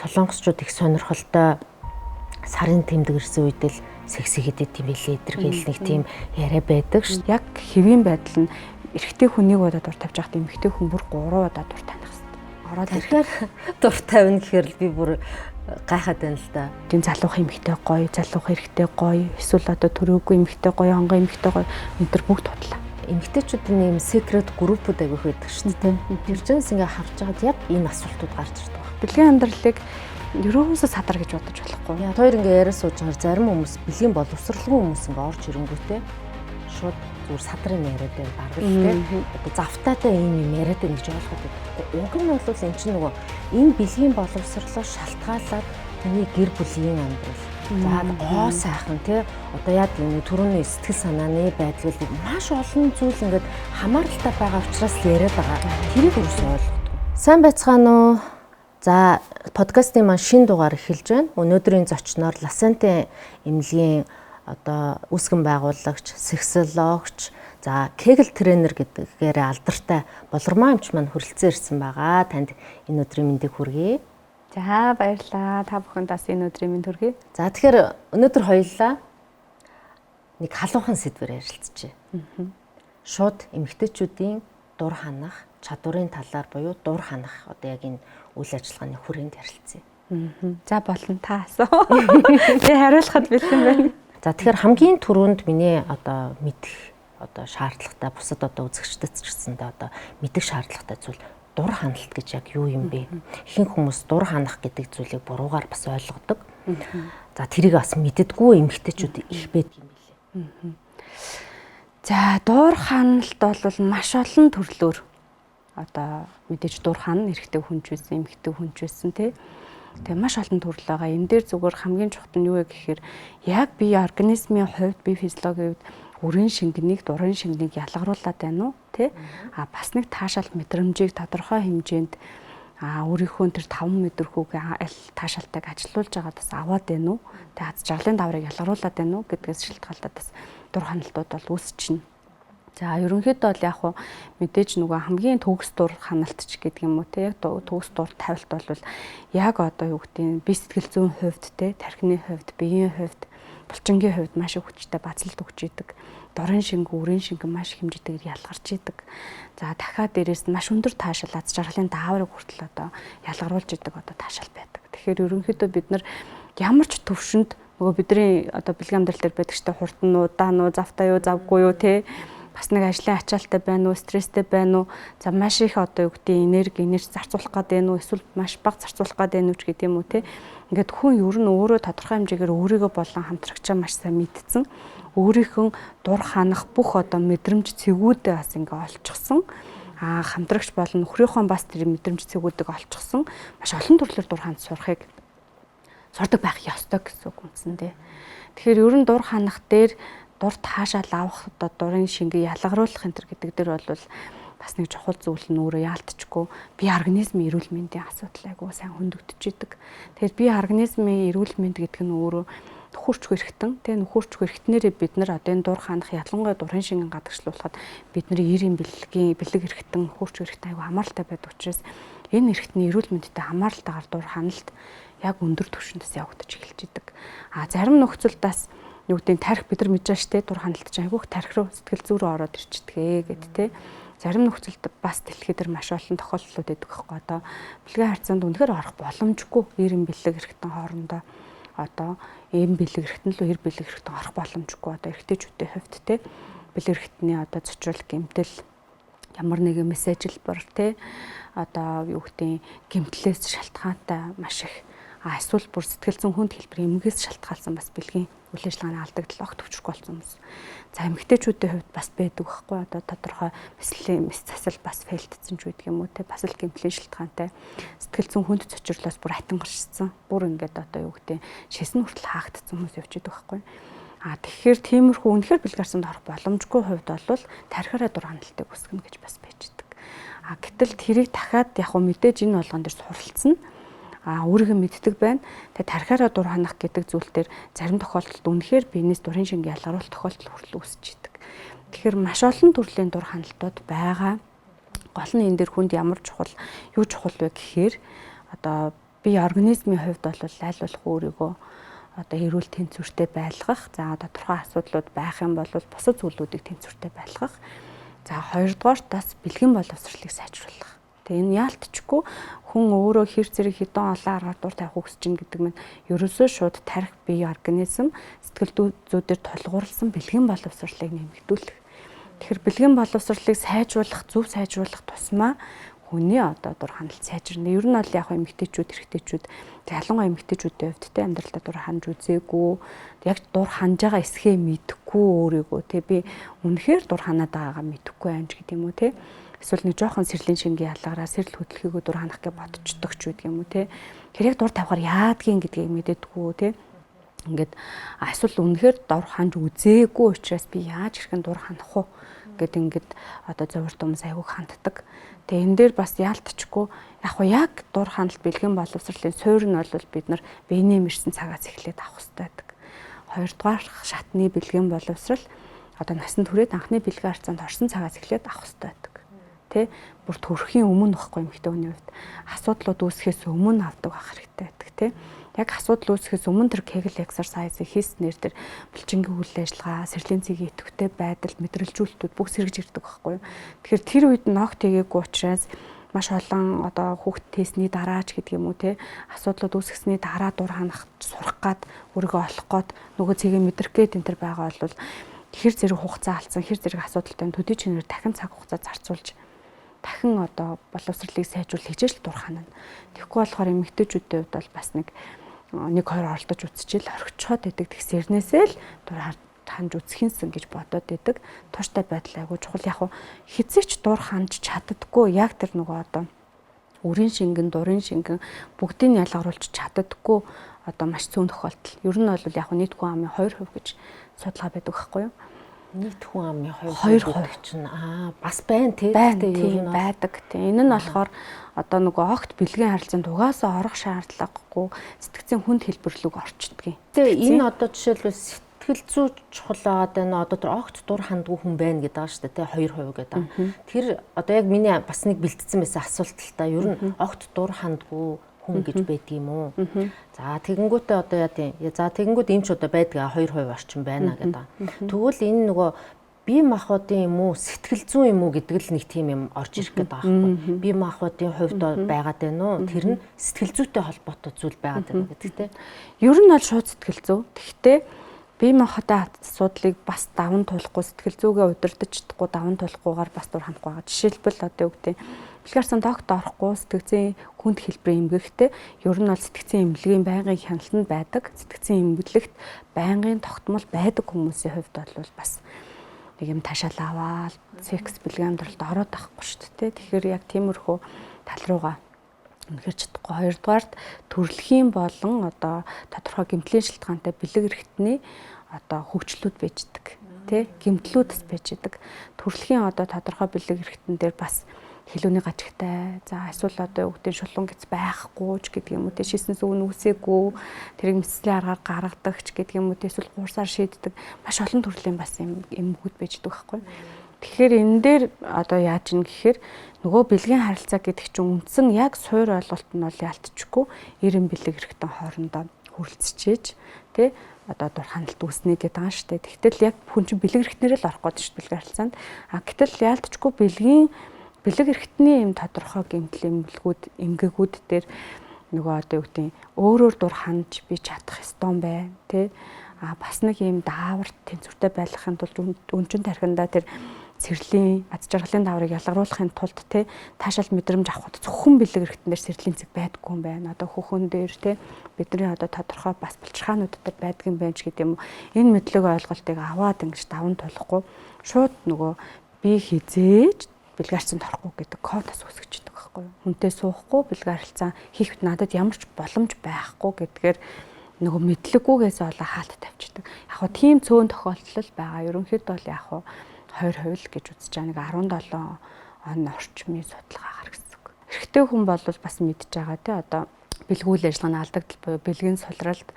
солонгосчууд их сонирхолтой сарын тэмдэг ирсэн үед л сексигэдэд тийм билээ эдэргээл нэг тийм яриа байдаг шүү. Яг хэвийн байдал нь эрэгтэй хүнийг удаа дур тавьж байхад эмэгтэй хүн бүр 3 удаа дур таних хэрэгтэй. Ороод ирэхээр дур тавина гэхээр би бүр гайхаад байна л да. Тийм залуух эмэгтэй гоё, залуух эрэгтэй гоё, эсвэл одоо төрөөгүй эмэгтэй гоё, хонгой эмэгтэй гоё энэ төр бүгд тудлаа. Эмэгтэйчүүдийн юм секрет группуд агиох байдаг шүү дээ. Тэр чэнс ингээ харж байгаад яг энэ асуултууд гарч ирдэг байна. Бэлгийн амьдралыг ерөөсөө садар гэж бодож болохгүй. Яа, хоёр ингээ яриа сууж байгаа зарим хүмүүс бэлгийн боловсралгүй хүмүүс ингээ орж ирэнгүүтээ шууд зүгээр садрын яриад байв бараг л те. Одоо завтаатай юм яриад байна гэж ойлгоод байдаг. Уг нь бол эн чинь нөгөө энэ бэлгийн боловсрлоос шалтгаалаад хүний гэр бүлийн амьдрал. За гоо сайхан те. Одоо яа гэвэл түрүүний сэтгэл санааны байдал маш олон зүйл ингээд хамааралтай байгаа учраас л яриад байгаа. Тэрийг өөрөөсөө ойлгохгүй. Сайн байцгаана уу? За подкастын маань шинэ дугаар эхэлж байна. Өнөөдрийн зочноор Ласантин эмнэлгийн одоо үүсгэн байгуулагч, сексологч, за кегл тренер гэдгээр алдартай Болормоо эмч маань хүрэлцэн ирсэн байгаа. Танд энэ өдрийн мэндийг хүргэе. За баярлалаа. Та бүхэнд бас энэ өдрийн мэнд хүргэе. За тэгэхээр өнөөдөр хоёулаа нэг халуухан сэдвээр ярилцъя. Шууд эмэгтэйчүүдийн дур ханах чадварын талаар буюу дур ханах одоо яг энэ үйл ажиллагааны хүрээнд ярилцъя. За болно та асуу. Би хариулахад бэлэн байна. За тэгэхээр хамгийн түрүүнд миний одоо мэдэх одоо шаардлагатай бусад одоо үзэгчдэд ч гэсэндээ одоо мэдэх шаардлагатай зүйл дур ханалт гэж яг юу юм бэ? Ихэнх хүмүүс дур ханах гэдэг зүйлийг буруугаар бас ойлгодог. За тэрийг бас мэддэггүй эмэгтэйчүүд их байдаг юм билээ. За дур ханалт бол маш олон төрлөөр одоо мэдээж дур хана эрэгтэй хүнч байсан, эмэгтэй хүнч байсан тий. Тэгээ маш олон төрөл байгаа. Энэ дээр зүгээр хамгийн чухал нь юу вэ гэхээр яг бие организмын хувьд, бие физиологийн хувьд үрийн шингэнийг, дурын шингэнийг ялгаруулад байна уу, тий? Бас нэг таашаал мэдрэмжийг тодорхой хэмжээнд өөрийнхөө тэр 5 мэдрэхүүг аль таашаалтайг ажилуулж байгаад бас аваад байна уу? Тэгээ аз жаргалын даврыг ялгаруулад байна уу гэдгээс шалтгаалаад бас дур ханалтууд бол үүсчихнэ. За ерөнхийдөө бол яг хуу мэдээж нөгөө хамгийн төгс дур ханалтч гэдэг юм уу те яг төгс дур тавилт бол яг одоо юу гэдэг нь бие сэтгэл зүйн хувьд те тархины хувьд биеийн хувьд булчингийн хувьд маш их хүчтэй бацалт өгч идэг. Дорын шинг, үрийн шинг маш их хэмжээтэйгээр ялгарч идэг. За дахиад дээрээс нь маш өндөр таашаал аз жаргалын дааврыг хүртэл одоо ялгаруулж идэг одоо таашаал байдаг. Тэгэхээр ерөнхийдөө бид нар ямар ч төвшөнд нөгөө бидний одоо бэлгийн амьдрал дээр байдаг штэ хурдан уу, даан уу, завтай юу, завгүй юу те бас нэг ажлын ачаалттай байна уу, стресстэй байна уу, за маш их одоо юу гэдэг энерги зарцуулах гэдэг нь үү, эсвэл маш бага зарцуулах гэдэг нь үү гэдэг юм уу те. Ингээд хүн ер нь өөрөө тодорхой хэмжээгээр өөрийгөө болон хамтрагчаа маш сайн мэдсэн. Өөрийнхөө дур ханах бүх одоо мэдрэмж цэгүүдээ бас ингээ олчихсон. Хамтрагч болон нөхрийнхөө бас тэр мэдрэмж цэгүүдийг олчихсон. Маш олон төрлөөр дур ханах сурахыг сурдаг байх ёстой гэсэн үг үндсэндээ. Тэгэхээр ер нь дур ханах дээр дур таашаал авах одоо дурын шингээ ялгаруулах энэ төр гэдэг дээр бол бас нэг чухал зүйл нь өөрөө яалтчгүй бие организмын эрүүл мэндийн асуудал айгуу сайн хөндөгдөж идэг. Тэгэхээр бие организмын эрүүл мэнд гэдэг нь өөрөө нөхөрч хэрэгтэн тэгээ нөхөрч хэрэгтнээрээ бид нар одоо энэ дур ханах ялангуяа дурын шингэн гадагшлуулахад бидний эрийн бэлэг хэрэгтэн нөхөрч хэрэгтэн айгуу хамааралтай байдаг учраас энэ хэрэгтний эрүүл мэндэд хамааралтайгаар дур ханалт яг өндөр түвшиндээс явагдаж эхэлж идэг. Зарим нөхцөлдөөс юу гэдэг тарих бид нар мэдж байгаа штэ дур ханалтч айгүйх тарих руу сэтгэл зүй рүү ороод ирчихдэг гэд тэ. Зарим нөхцөлд бас дэлхийд дээр маш олон тохиолдлууд байдаг байхгүй одоо бэлгийн харьцаанд үнэхээр орох боломжгүй эрен бэлэг хэрэгтэн хоорондоо одоо эм бэлэг хэрэгтэн лөө эр бэлэг хэрэгтэн орох боломжгүй одоо эрэгтэйчүүдийн хувьд тэ бэлэг хэрэгтний одоо цочрол гэмтэл ямар нэгэн мессежлбор тэ одоо юу гэдэг гэмтлээс шалтгаантай маш их эсвэл бүр сэтгэл зүйн хүнд хэлбэр эмгээс шалтгаалсан бас бэлгийн үйл ажиллагааны алдагдал огт төвчрөх болсон хүмүүс. За эмэгтэйчүүдийн хувьд бас байдаг байхгүй одоо тодорхой мэс засал бас фейлдсэн ч байдаг юм уу те бас л гэмтлийн шалтгаантай сэтгэл зүйн хүнд цочрлоос бүр хатангарчсан. Бүр ингээд одоо юу гэдэг шисэн хүртэл хаагдсан хүмүүс явж байдаг байхгүй. Тэгэхээр тиймэрхүү үнэхээр бэлгэрсэнд орох боломжгүй хувьд бол тархиараа дур ханалтыг үсгэнэ гэж бас байж идэг. Гэтэл тэрийг дахиад яг хөө мэдээж энэ болгон дээр суралцсан. Өөрийгөө мэддэг байна. Тэгээ тархиараа дур ханах гэдэг зүйл дээр зарим тохиолдолд үнэхээр биенээс дурын шингээ ялгаруулах тохиолдол хүртэл үүсэж идэг. Тэгэхээр маш олон төрлийн дур ханалтууд байгаа. Гол нь энэ дээр хүнд ямар чухал, юу чухал вэ гэхээр одоо бие организмын хувьд бол аль болох өөрийгөө одоо эрүүл тэнцвэртэй байлгах. За тодорхой асуудлууд байх юм бол бусад зүйлүүдийг тэнцвэртэй байлгах. За хоёрдугаартаас бэлгийн боловсролыг сайжруулах. Тэгээ энэ яалтчгүй хүн өөрөө хэр зэрэг хідэн олон аргаар дур тавих хүсэж ин гэдэг нь ерөөсөө шууд тарих бие организм сэтгэл зүйдээр тулгуурласан бэлгийн боловсролыг нэмэгдүүлэх. Тэгэхээр бэлгийн боловсролыг сайжруулах, зөв сайжруулах тусмаа хүний одоо дур ханал сайжирна. Ер нь бол яг эмэгтэйчүүд, эрэгтэйчүүд ялангуяа эмэгтэйчүүдийн хувьд те амьдралдаа дур ханж үзээгүй, яг дур ханж байгаа эсхээ мэдэхгүй өөрийгөө те би үнэхээр дур ханаад байгаагаа мэдэхгүй амж гэдэг юм уу те. Эсвэл нэг жоохон сэрлийн шингийн ялгаараа сэрэл хөдлөхийгөө дур ханах гэж бодчихдог ч гэдэг юм уу те. Тэр яг дур тавихаар яадгийн гэдгийг мэдээдгүй те. Ингээд эсвэл үнэхээр дур ханж үзээгүй учраас би яаж хэрхэн дур ханах вэ гэд ингээд одоо зовирт хүмүүс айгүйг ханддаг. Тэгээ энэ дээр бас яалтчгүй яг дур ханал бэлгийн боловсролын суурь нь бол бид нар биенээ мэрсэн цагаас эхлээд авах хэрэгтэй байдаг. Хоёрдугаар шатны бэлгийн боловсрол одоо насанд хүрээд анхны бэлгийн харьцаанд орсон цагаас эхлээд авах хэрэгтэй байдаг. Тэ бүр төрөхийн өмнө баггүй эмэгтэй хүний хувьд асуудлууд үүсгэхээс өмнө авдаг байх хэрэгтэй байдаг тэ. Яг асуудал үүсгэхээс өмнө тэр Kegel exercise хийснээр тэр булчингийн үйл ажиллагаа, сэрлийн цэгийн идэвхтэй байдал, мэдрэлжүүлэлтүүд бүх сэргэж ирдэг байхгүй юу. Тэгэхээр тэр үед ногт хийгээгүй учраас маш олон одоо хүүхд тестний дараа ч гэдэг юм уу те асуудлууд үүсгэсний дараа дур ханах сурах гад өөрийгөө олох гад нөгөө цэгийг мэдрэх гээд энэ төр байгаа бол хэр зэрэг хугацаа алдсан, хэр зэрэг асуудалтай төдий чинээр дахин цаг хугацаа зарцуулж дахин одоо боловсролыг сайжруул хичээл дур ханана. Тэгэхгүй болохоор эмэгтэйчүүдийн хувьд бол бас нэг 2 оролдож үзчихэл орхичоод идэг тэгсэрнээсээ л дур ханж үзхийнсэн гэж бодоод идэг. Тууштай байдал айгуу чухал. Яг хизээч дур ханж чаддаггүй. Яг тэр нөгөө одоо үрийн шингэн, дурын шингэн бүгдийг ялгаруулж чаддаггүй одоо маш цөөн тохиолдол. Ер нь бол яг нийт хүн амын 2% гэж судалгаа байдаг байхгүй юу? Нийт хүн амын 2% чинь бас байна тий. Тийм байдаг. Энэ нь болохоор одоо нөгөө огт бэлгийн харилцаанд угаасаа орох шаардлагагүй сэтгцийн хүнд хэлбэрлэг орчдгийг. Тэгээ энэ одоо жишээлбэл сэтгэл зүй чухал байгаад байна. Одоо тэр огт дур хандгүй хүн байна гэдэг байгаа шүү дээ тий 2% гэдэг. Тэр одоо яг миний бас нэг бэлдсэн байсан асуулт л та. Ер нь огт дур хандгүй хүн гэж байдаг юм уу? За тэгэнгүүтээ одоо яа тийм. За тэгэнгүүт эмч одоо байдгаа 2% орчим байна гэдэг. Тэгвэл энэ нөгөө бие махбодын юм уу сэтгэл зүй юм уу гэдэг л нэг тийм юм орж ирэх гээд байгаа байхгүй. Бие махбодын хувьд байгаад байна уу? Тэр нь сэтгэл зүйтэй холбоотой зүйл байгаад байна гэдэг тийм. Ер нь бол шууд сэтгэл зүй. Гэхдээ бие махбодын асуудлыг бас даван туулахгүй сэтгэл зүйгээ удирдах чадахгүй даван туулахгүйгээр бас дур ханахгүй байгаа. Жишээлбэл одоо юу гэдэг бэлгэрсэн тогт орохгүй сэтгцийн хүнд хэлбэрийн эмгэгтэй ер нь бол сэтгцийн эмнэлгийн байнгын хяналтанд байдаг. Сэтгцийн эмнэлэгт байнгын тогтмол байдаг хүмүүсийн хувьд бол бас нэг юм ташаал аваад секс бэлгийн амьдралд ороод байхгүй шүү дээ. Тэгэхээр яг тиймэрхүү тал руугаа үнэхээр чадахгүй. Хоёрдугаарт төрөлхийн болон одоо тодорхой гэмтлийн шалтгаантай бэлэг эрхтний одоо хөгжлүүд байждаг. Тэ гэмтлүүдс байждаг. Төрөлхийн одоо тодорхой бэлэг эрхтэн дээр бас хэлүүний гажигтай. За эсвэл одоо юу гэдэг шулуун гэц байхгүй ч гэдэг юм уу те шийсэн сүн үсээгүй тэрийг мэслийн аргаар гаргадаг ч гэдэг юм уу те эсвэл гурсаар шийддэг маш олон төрлийн бас юм эмгүүд байждаг байхгүй. Тэгэхээр энэ дээр одоо яаж ин гэхээр нөгөө бэлгийн харилцаа гэдэг чинь үндсэн яг суур ойлголт нь бол ялтчгүй 90 бэлэг эрхтэн хоорондоо хүрэлцчихэж те одоо дур ханалт үүснэ гэдэг байгаа шүү дээ. Тэгтэл яг хүн чинь бэлэг эрхтнэрээ л орох гээд шүү дээ бэлгийн харилцаанд. Гэтэл ялтчгүй бэлэг эрхтний юм тодорхой гэмтэл эмгэгүүд дээр нөгөө одоо юу гэдэг өөрөөр дур ханж би чадах ёстой бай тэ бас нэг юм даавар тэнцвэртэй байлгахын тулд өнчин тархиндаа тэр сэрлийн аз жаргалын дааврыг ялгаруулахын тулд тэ таашаал мэдрэмж авахд зөвхөн бэлэг эрхтнээр сэрлийн цэг байдаггүй юм байна. Одоо хөхөн дээр тэ бидний одоо тодорхой бас булчирхаанууд дээр байдаг юм байна ч гэдэг юм. Энэ мэдлэг ойлголтыг аваад ингэж даван тулахгүй шууд нөгөө би хизээж бэлгийн харилцаанд орохгүй гэдэг кодос үсгэж байгаа байхгүй юу. Хүнтэй суухгүй бэлгийн харилцаа хийхэд надад ямар ч боломж байхгүй гэдгээр нөгөө мэдлэггүйгээс олоо хаалт тавьчихдаг. Яг хоо тийм цөөн тохиолдол байгаа. Ерөнхийдөө бол яг хоо 2% гэж үзэж байгаа нэг 17 он орчмын судалгаагаар гэсэн. Эрэгтэй хүн бол бас мэдж байгаа тий одоо бэлгүүл ажиллагааны алдагдал буюу бэлгийн сулралд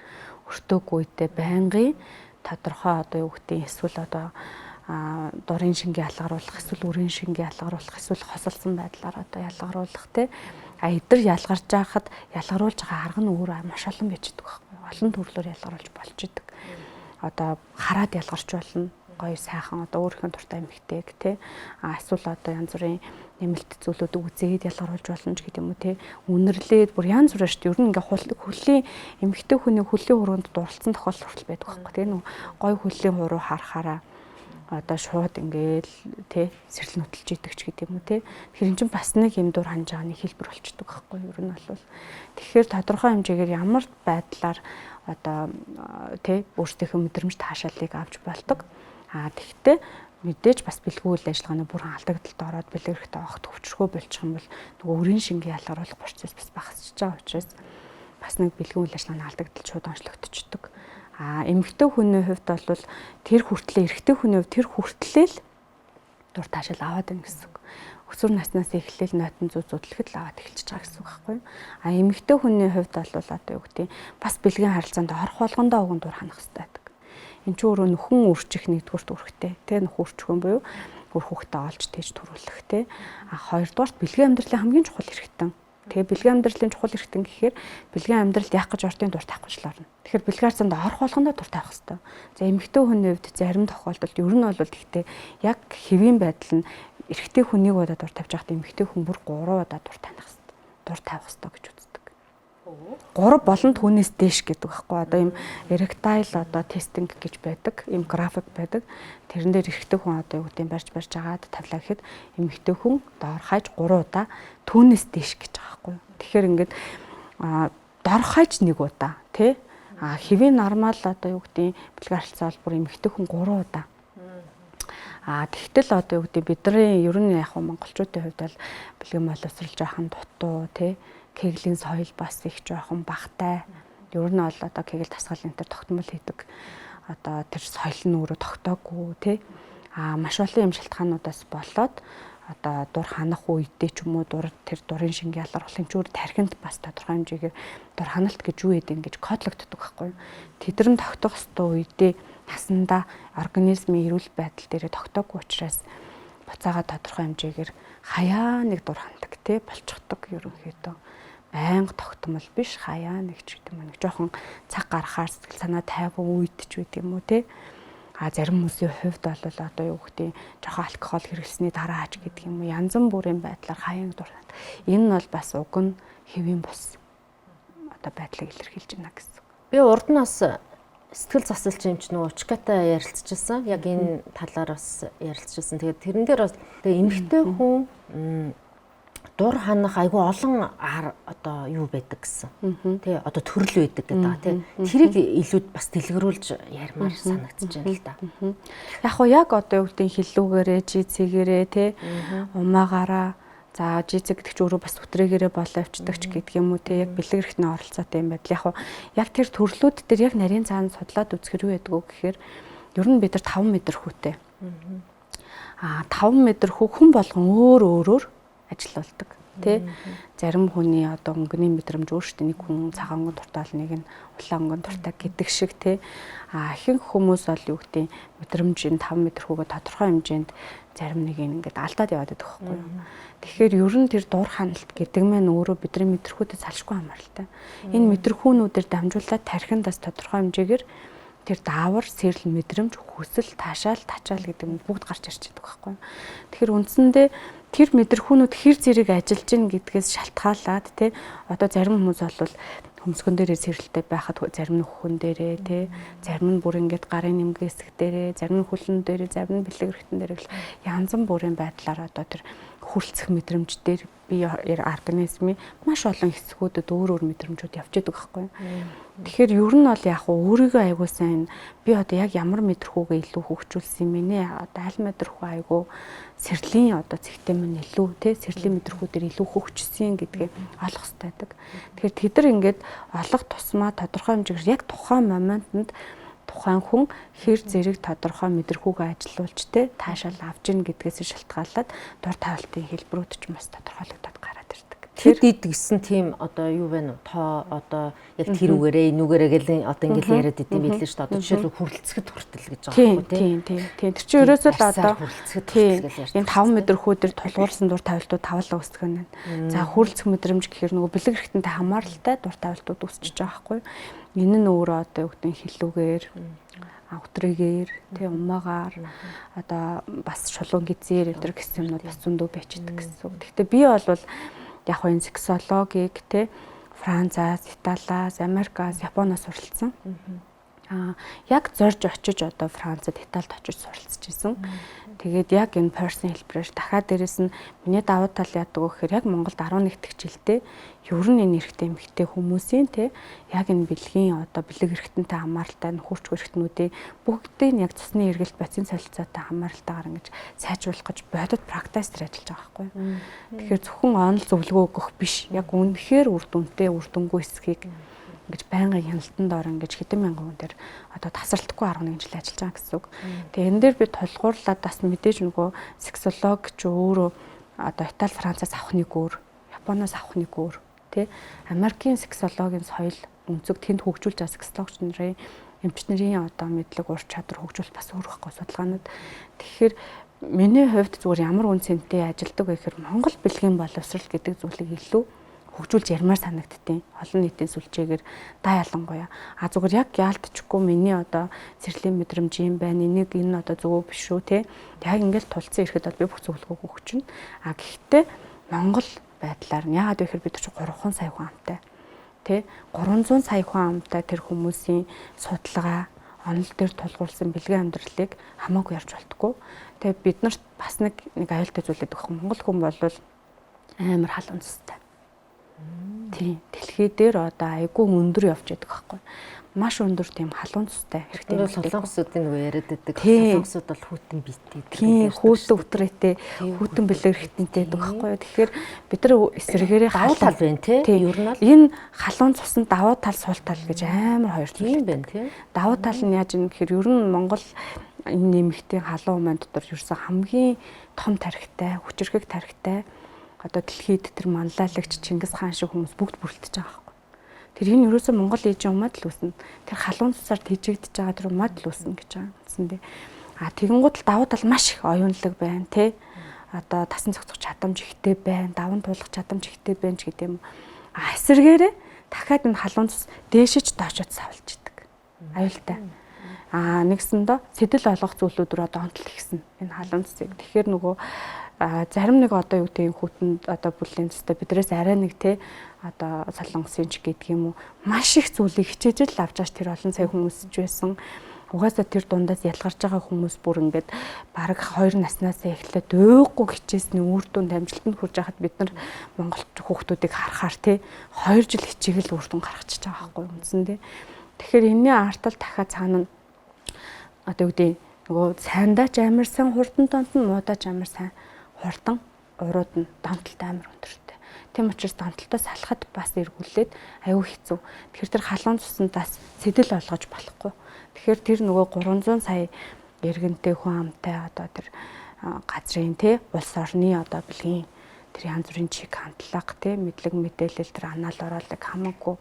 өртөөг үедээ байнгын тодорхой одоо юу гэдэг эсвэл одоо дурын шингээ ялгаруулах, эсвэл үрийн шингээ ялгаруулах, эсвэл хосолсон байдлаар одоо ялгаруулах те. Эдгээр ялгарч байхад ялгаруулж байгаа арга нь өөр маш олон байж байгаа байхгүй. Олон төрлөөр ялгаруулж болж идэг. Одоо хараад ялгарч болно. Гоё сайхан одоо өөрийнхөө дуртай эмэгтэйг те. Эсвэл одоо янз бүрийн нэмэлт зүйлүүдийг үзээд ялгаруулж болно ч гэдэг юм уу те. Үнэрлээд бүр янз бүрээр шүү дээ. Ер нь ингээ хөлийн эмэгтэй хүний хөлийн хуруунд дурлцсан тохиолдол хүртэл байдаг байхгүй. Тэгээ нөө гоё хөлийн хуруу харахаараа одоо шууд ингээл тий сэрэл нөтөлж идэг ч гэдэг юм уу тий. Тэгэхээр эн чинь бас нэг юм дур ханж байгаа нэг хэлбэр болчдөг байхгүй юу. Ер нь бол тэгэхээр тодорхой хэмжээгээр ямар байдлаар одоо тий өөрсдийнхөө мэдрэмж таашаалыг авч болдог. Тэгэхдээ мэдээж бас бэлгүй үйл ажиллагааны бүрэн алдагдaltaд ороод бэлгэрхтээ огт хөвчрөхөө болчих юм бол нөгөө өрийн шингээ ялгаруулах процесс бас багасч байгаа учраас бас нэг бэлгүй үйл ажиллагааны алдагдaltaд шууд онцлогдчихдог. Эмэгтэй хүний хувьд бол тэр хүртлээ эрэгтэй хүний хувьд тэр хүртлээл дур таашаал аваад байна гэсэн үг. Өсвөр наснаас эхлээл нойтон зүй зүтлэхэд л аваад эхэлж байгаа гэсэн үг байхгүй юу? Эмэгтэй хүний хувьд бол одоо юу гэдэг бас бэлгийн харилцаанд орох болгондоо уг дур ханах хэрэгтэй байдаг. Энд чинь өөрөө нөхөн үрчих нэгдүгürt үрхтэй тий нөх үрчхөн буюу үр хүүхдээ олж тээж төрүүлэх тий. Хоёрдугаарт бэлгийн амьдралын хамгийн чухал хэрэгтэн. Тэгээ бэлгийн амьдралын чухал хэрэгтэн гэхээр бэлгийн амьдралд яах гэж ортын дур тавьчихлаарна. Тэгэхээр бэлгийн харилцаанд орох болгондоо дур тавих хэрэгтэй. За эмэгтэй хүний хувьд зарим тохиолдолд ер нь бол гэхдээ яг хэвийн байдал нь эрэгтэй хүнийг удаа дур тавьж байхад эмэгтэй хүн бүр 3 удаа дур таних хэрэгтэй. Дур тавих хэрэгтэй гэж үздэг. 3 болон түүнээс дээш гэдэг байхгүй. Одоо юм erectile одоо тестинг гэж байдаг. Им график байдаг. Тэрэн дээр эрэгтэй хүн одоо юу гэдэг барьж агаад тавлаа гэхэд эмэгтэй хүн доор хаяж 3 удаа түүнээс дээш гэж байгаа байхгүй. Тэгэхээр ингээд доор хаяж 1 удаа тий хэвийн нормал одоо юу гэдэг бэлгийн харилцаа бол бүр эмэгтэй хүн 3 удаа. Тэгтэл одоо юу гэдэг бидний ер нь яг монголчуудын хувьд бол бэлгийн боловсролж байхын дутуу тий кеглийн соёл бас их жоохон багтай. Ер нь бол одоо кегл тасгал энэ төр тогтмол хийдэг. Одоо тэр соёл нь өөрөө тогтоогүй тий. Маш олон юм шалтгаануудаас болоод одоо дур ханах үедээ ч юм уу тэр дурын шингээ ялгаруулах юм ч өөр тархинд бас тодорхой хэмжээгээр дур ханалт гэж юу гэдэг ингэж кодлогддог байхгүй юу. Тэдэр нь тогтох ёстой үедээ насандаа организмын эрүүл байдал дээр тогтоогүй учраас буцаага тодорхой хэмжээгээр хаяа нэг дур хандаг тий болчихдог ерөнхийдөө. Байнга тогтмол биш хаяа нэг ч гэдэг юм. Нэг жоохон цаг гарахаар сэтгэл санаа тайван үед ч гэдэг юм уу те. Зарим хүмүүсийн хувьд бол одоо юу гэдэг жоохон алкогол хэрэглэсний дараа ч гэдэг юм уу янз бүрийн байдлаар хаяа дуртана. Энэ нь бол бас уг нь хэвийн бус одоо байдлыг илэрхийлж байна гэсэн. Би урд нь бас сэтгэл засалч юм ч нөгөө Чикатай ярилцчихсан. Яг энэ талаар бас ярилцчихсан. Тэгээд тэрэн дээр бас тэгээ эмэгтэй хүн дур ханах айгүй олон одоо юу байдаг гэсэн. Тэ одоо төрөл байдаг гэдэг байгаа тий. Тэрийг илүүд бас дэлгэрүүлж ярмаар санагдаж байна л да. Яг одоо юу гэдэг хиллүүгээрээ, жицэгээрээ тий умаагаараа за жицэг гэдэг ч өөрөө бас өтрэгээрээ болоо авчдаг ч гэдэг юм уу тий. Яг бэлэг эрхтний оролцоотой юм байдал. Яг тэр төрлүүд дээр яг нарийн цаана судлаад үзэхэр юу байдаг вэ гэхээр ер нь бид нар 5 метр хүүтэй. 5 метр хүү хүн болгон өөрөөр ажиллаулдаг тий. Зарим хүний одоо өнгөний мэдрэмж өөртөө нэг хүн цагаан өнгөн дуртай бол нэг нь улаан өнгөн дуртай гэдэг шиг тий. Ихэнх хүмүүс бол юу гэдэг мэдрэмжийн 5 метр хүүгээ тодорхой хэмжээнд зарим нэг ингээд алдаад яваад байдаг байхгүй юу. Тэгэхээр ер нь тэр дур ханалт гэдэг маань өөрөө бидний мэдрэхүүдэд салшгүй хамааралтай. Энэ мэдрэхүүнүүдээр дамжуулаад тархиндаас тодорхой хэмжээгээр тэр даавар, сэрэл мэдрэмж, хүсэл, таашаал, тачаал гэдэг нь бүгд гарч ирж байгаа байхгүй юу. Тэгэхээр үндсэндээ тэр мэдрэхүүнүүд хэр зэрэг ажиллаж гин гэдгээс шалтгаалаад тий одоо зарим хүмүүс бол хөмсгөн дээрээ сэрэлтэй байхад зарим нь хөхөн дээрээ тий зарим нь бүр ингээд гарын нэмгээ хэсэг дээрээ зарим нь хөлн дээрээ зарим нь бэлэг эрхтэн дээрээ янз бүрийн байдлаар одоо тэр хүрэлцэх мэдрэмж дээр бие организмын маш олон хэсгүүдэд өөр мэдрэмжүүд явж идэг байхгүй юу. Тэгэхээр ер нь бол яг өөрийгөө айгуу сайн би одоо яг ямар мэдрхүүгээ илүү хөгжүүлсэн юм бэ? Одоо аль мэдрхүү айгуу сэрлийн одоо цэгтэй мань илүү тий сэрлийн мэдрхүүдээр илүү хөгжсөн гэдгээ олох хэрэгтэй байдаг. Тэгэхээр тэд нар ингээд олох тусмаа тодорхой хэмжээгээр яг тухайн моментод тухайн хүн хэр зэрэг тодорхой мэдрэхүүгээ ажилуулж тий таашаал авч ийн гэдгээс шалтгаалаад дур тавилтын хэлбэрүүд ч бас тодорхойлогдоод гараад ирдэг. Тэд ид гэсэн тийм одоо юу вэ нэ тоо одоо яг тэр үгээрээ энүүгээрээ гэл одоо ингээл яриад идэм билээ шүү дээ. Одоо жишээлбэл хүрэлцэхэд хүртэл гэж байгаа байхгүй тийм. Тэр чинь ерөөсөө л одоо хүрэлцэхэд хүртэл гэж ярьж энэ 5 метр хүүдэр тулгуурсан дур тавилтууд тавлаа үүсгэх нь. За хүрэлцэх мэдрэмж гэхээр нөгөө бэлэг эрхтэнтэй хамааралтай дур тавилтууд үүсчихэж байгаа байхгүй. Энэ нь өөрөө одоо юу гэдэг хилүүгээр автрыгээр тэг умаагаар одоо бас шулуун гизээр энэ гэсэн юмнууд бас зөндөө байчдаг гэсэн. Гэхдээ би бол яг энэ сексологиг те Францаас, Италиас, Америкаас, Японоос суралцсан. Яг зорж очиж одоо Францад, Италид очиж суралцж исэн. Тэгээд яг энэ person helper дахиад дээрэс нь миний давуу тал яадаг вэ гэхээр яг Монголд 11 дэх жилдээ ер нь энэ эрэгтэй эмэгтэй хүмүүсийн те яг энэ бэлгийн одоо бэлэг эрэгтэнтэй хамааралтай нөхөрч эрэгтнүүдийн бүгдийг яг цусны эргэлт бацин солилцоотой хамааралтайгаар ингэж сайжруулах гэж бодит практикээр ажиллаж байгаа байхгүй. Тэгэхээр зөвхөн онол зөвлөгөө өгөх биш. Яг үнэхээр үр дүнтэй, үр дүнгүй эсхийг ингэж байнгын хяналтанд ор ингэж хэдэн мянган хүн дээр одоо тасралтгүй 11 жил ажиллаж байгаа гэсэн үг. Тэгээ энэ дээр би тулгуурлаад бас мэдээж нөгөө сексолог ч өөрөө одоо Итали, Францаас авах нэг өөр, Японоос авах нэг өөр, тий Америкийн сексологийн соёл өнцөг тэнд хөгжүүлж байгаа сексологч нарын эмчнэрийн одоо мэдлэг ур чадвар хөгжүүл бас өөр байхгүй судалгаанууд. Тэгэхээр миний хувьд зүгээр ямар үн цэнтэй ажилдаг вэ гэхээр Монгол бэлгийн боловсрал гэдэг зүйлийг илүү хөгжүүлж ярмаар санагдтiin. Олон нийтийн сүлжээгээр да ялангуяа. Зүгээр яг яалтчихгүй миний одоо цэрлэгийн мэдрэмж юм байна. Энийг энэ одоо зөв биш үү те. Яг ингээл тулцсан ирэхэд бол би бүх зөвлөгөөг өгч чинь. Гэхдээ Монгол байдлаар яагаад вэ гэхээр бид чинь 300 сая хүн амтай. Тэ 300 сая хүн амтай тэр хүмүүсийн судалгаа онол дээр тулгуурласан бэлгийн амьдралыг хамаагүй ярьж болтгоо. Тэгээ бид нарт бас нэг аюултай зүйлээд өгөх. Монгол хүн бол амар халуун цэстэй. Тийм. Дэлхий дээр одоо айгүй өндөр явж байдаг байхгүй. Маш өндөр тийм халуун цэстэй хэрэгтэй. Солонгосуудын нөгөө яриад байдаг. Солонгосууд бол хүйтэн биетэй. Тийм, хүүтэн өтрээтэй, хүүтэн бэлэг эрхтэнтэй байдаг байхгүй. Тэгэхээр бид нар эсрэгээрээ давуу тал байна тий. Ер нь бол энэ халуун цусны давуу тал сул тал гэж амар хоёр зүйл байна тий. Давуу тал нь яаж юм гэхээр ер нь Монгол энэ нэмэгтийн халуун маань дотор ерөөсөн хамгийн том тархитай, хүчирхэг тархитай одоо дэлхийд тэр манлайлагч Чингис хаан шиг хүмүүс бүгд бүрэлдэж байгаа байхгүй. Тэр энэ ерөөсөө Монгол ээжийн умаад л үүснэ. Тэр халуун цусаар тэжээгдэж байгаа тэр умаад л үүснэ гэж байгаа юмсэндээ. Тэгэнгუთ л давуу тал маш их оюунлаг байна тий. Одоо тасан цогцох чадамж ихтэй байна, даван туулах чадамж ихтэй байна ч гэдэм. Эсэргээрээ дахиад энэ халуун цус дээшэж доошод савлж идэг. Аюултай. Нэгсэндээ сэтэл олгох зүйлүүд рүү одоо онтол ихсэн. Энэ халуун цусыг. Тэгэхээр нөгөө зарим нэг одоо юу гэдэг хүүтэнд одоо бүлээн цэстэй бидрээс арай нэг те одоо солонгосын ч гэдэг юм уу маш их зүйлийг хичээж л авч тэр олон сая хүмүүс ч байсан. Угаасаа тэр дундаас ялгарч байгаа хүмүүс бүр ингээд бараг 2 наснаас эхлээд өөхгүй хичээсний үр дүнд амжилтанд хүрч байхад бид нар монголч хүүхдүүдийг харахаар те 2 жил хичээгэл үр дүн гаргачихж байгаа байхгүй үндсэндээ. Тэгэхээр энэний артал дахиад цаана одоо юу гэдэг нөгөө сайндаач амар сайн хурдан тонт нь муудаач амар сайн хурдан урууд нь донтолтой амар өндөртэй. Тийм учраас донтолтой салахад бас эргүүлээд аюу хэцүү. Тэгэхээр тэр халуун цуснаас сэтэл олгож болохгүй. Тэгэхээр тэр нөгөө 300 сая иргэнтэй хүн амтай одоо тэр газрын тий улс орны одоо бэлгийн тэр янз бүрийн чиг хандлага тий мэдлэг мэдээлэл тэр анаал ороолыг хамаагүй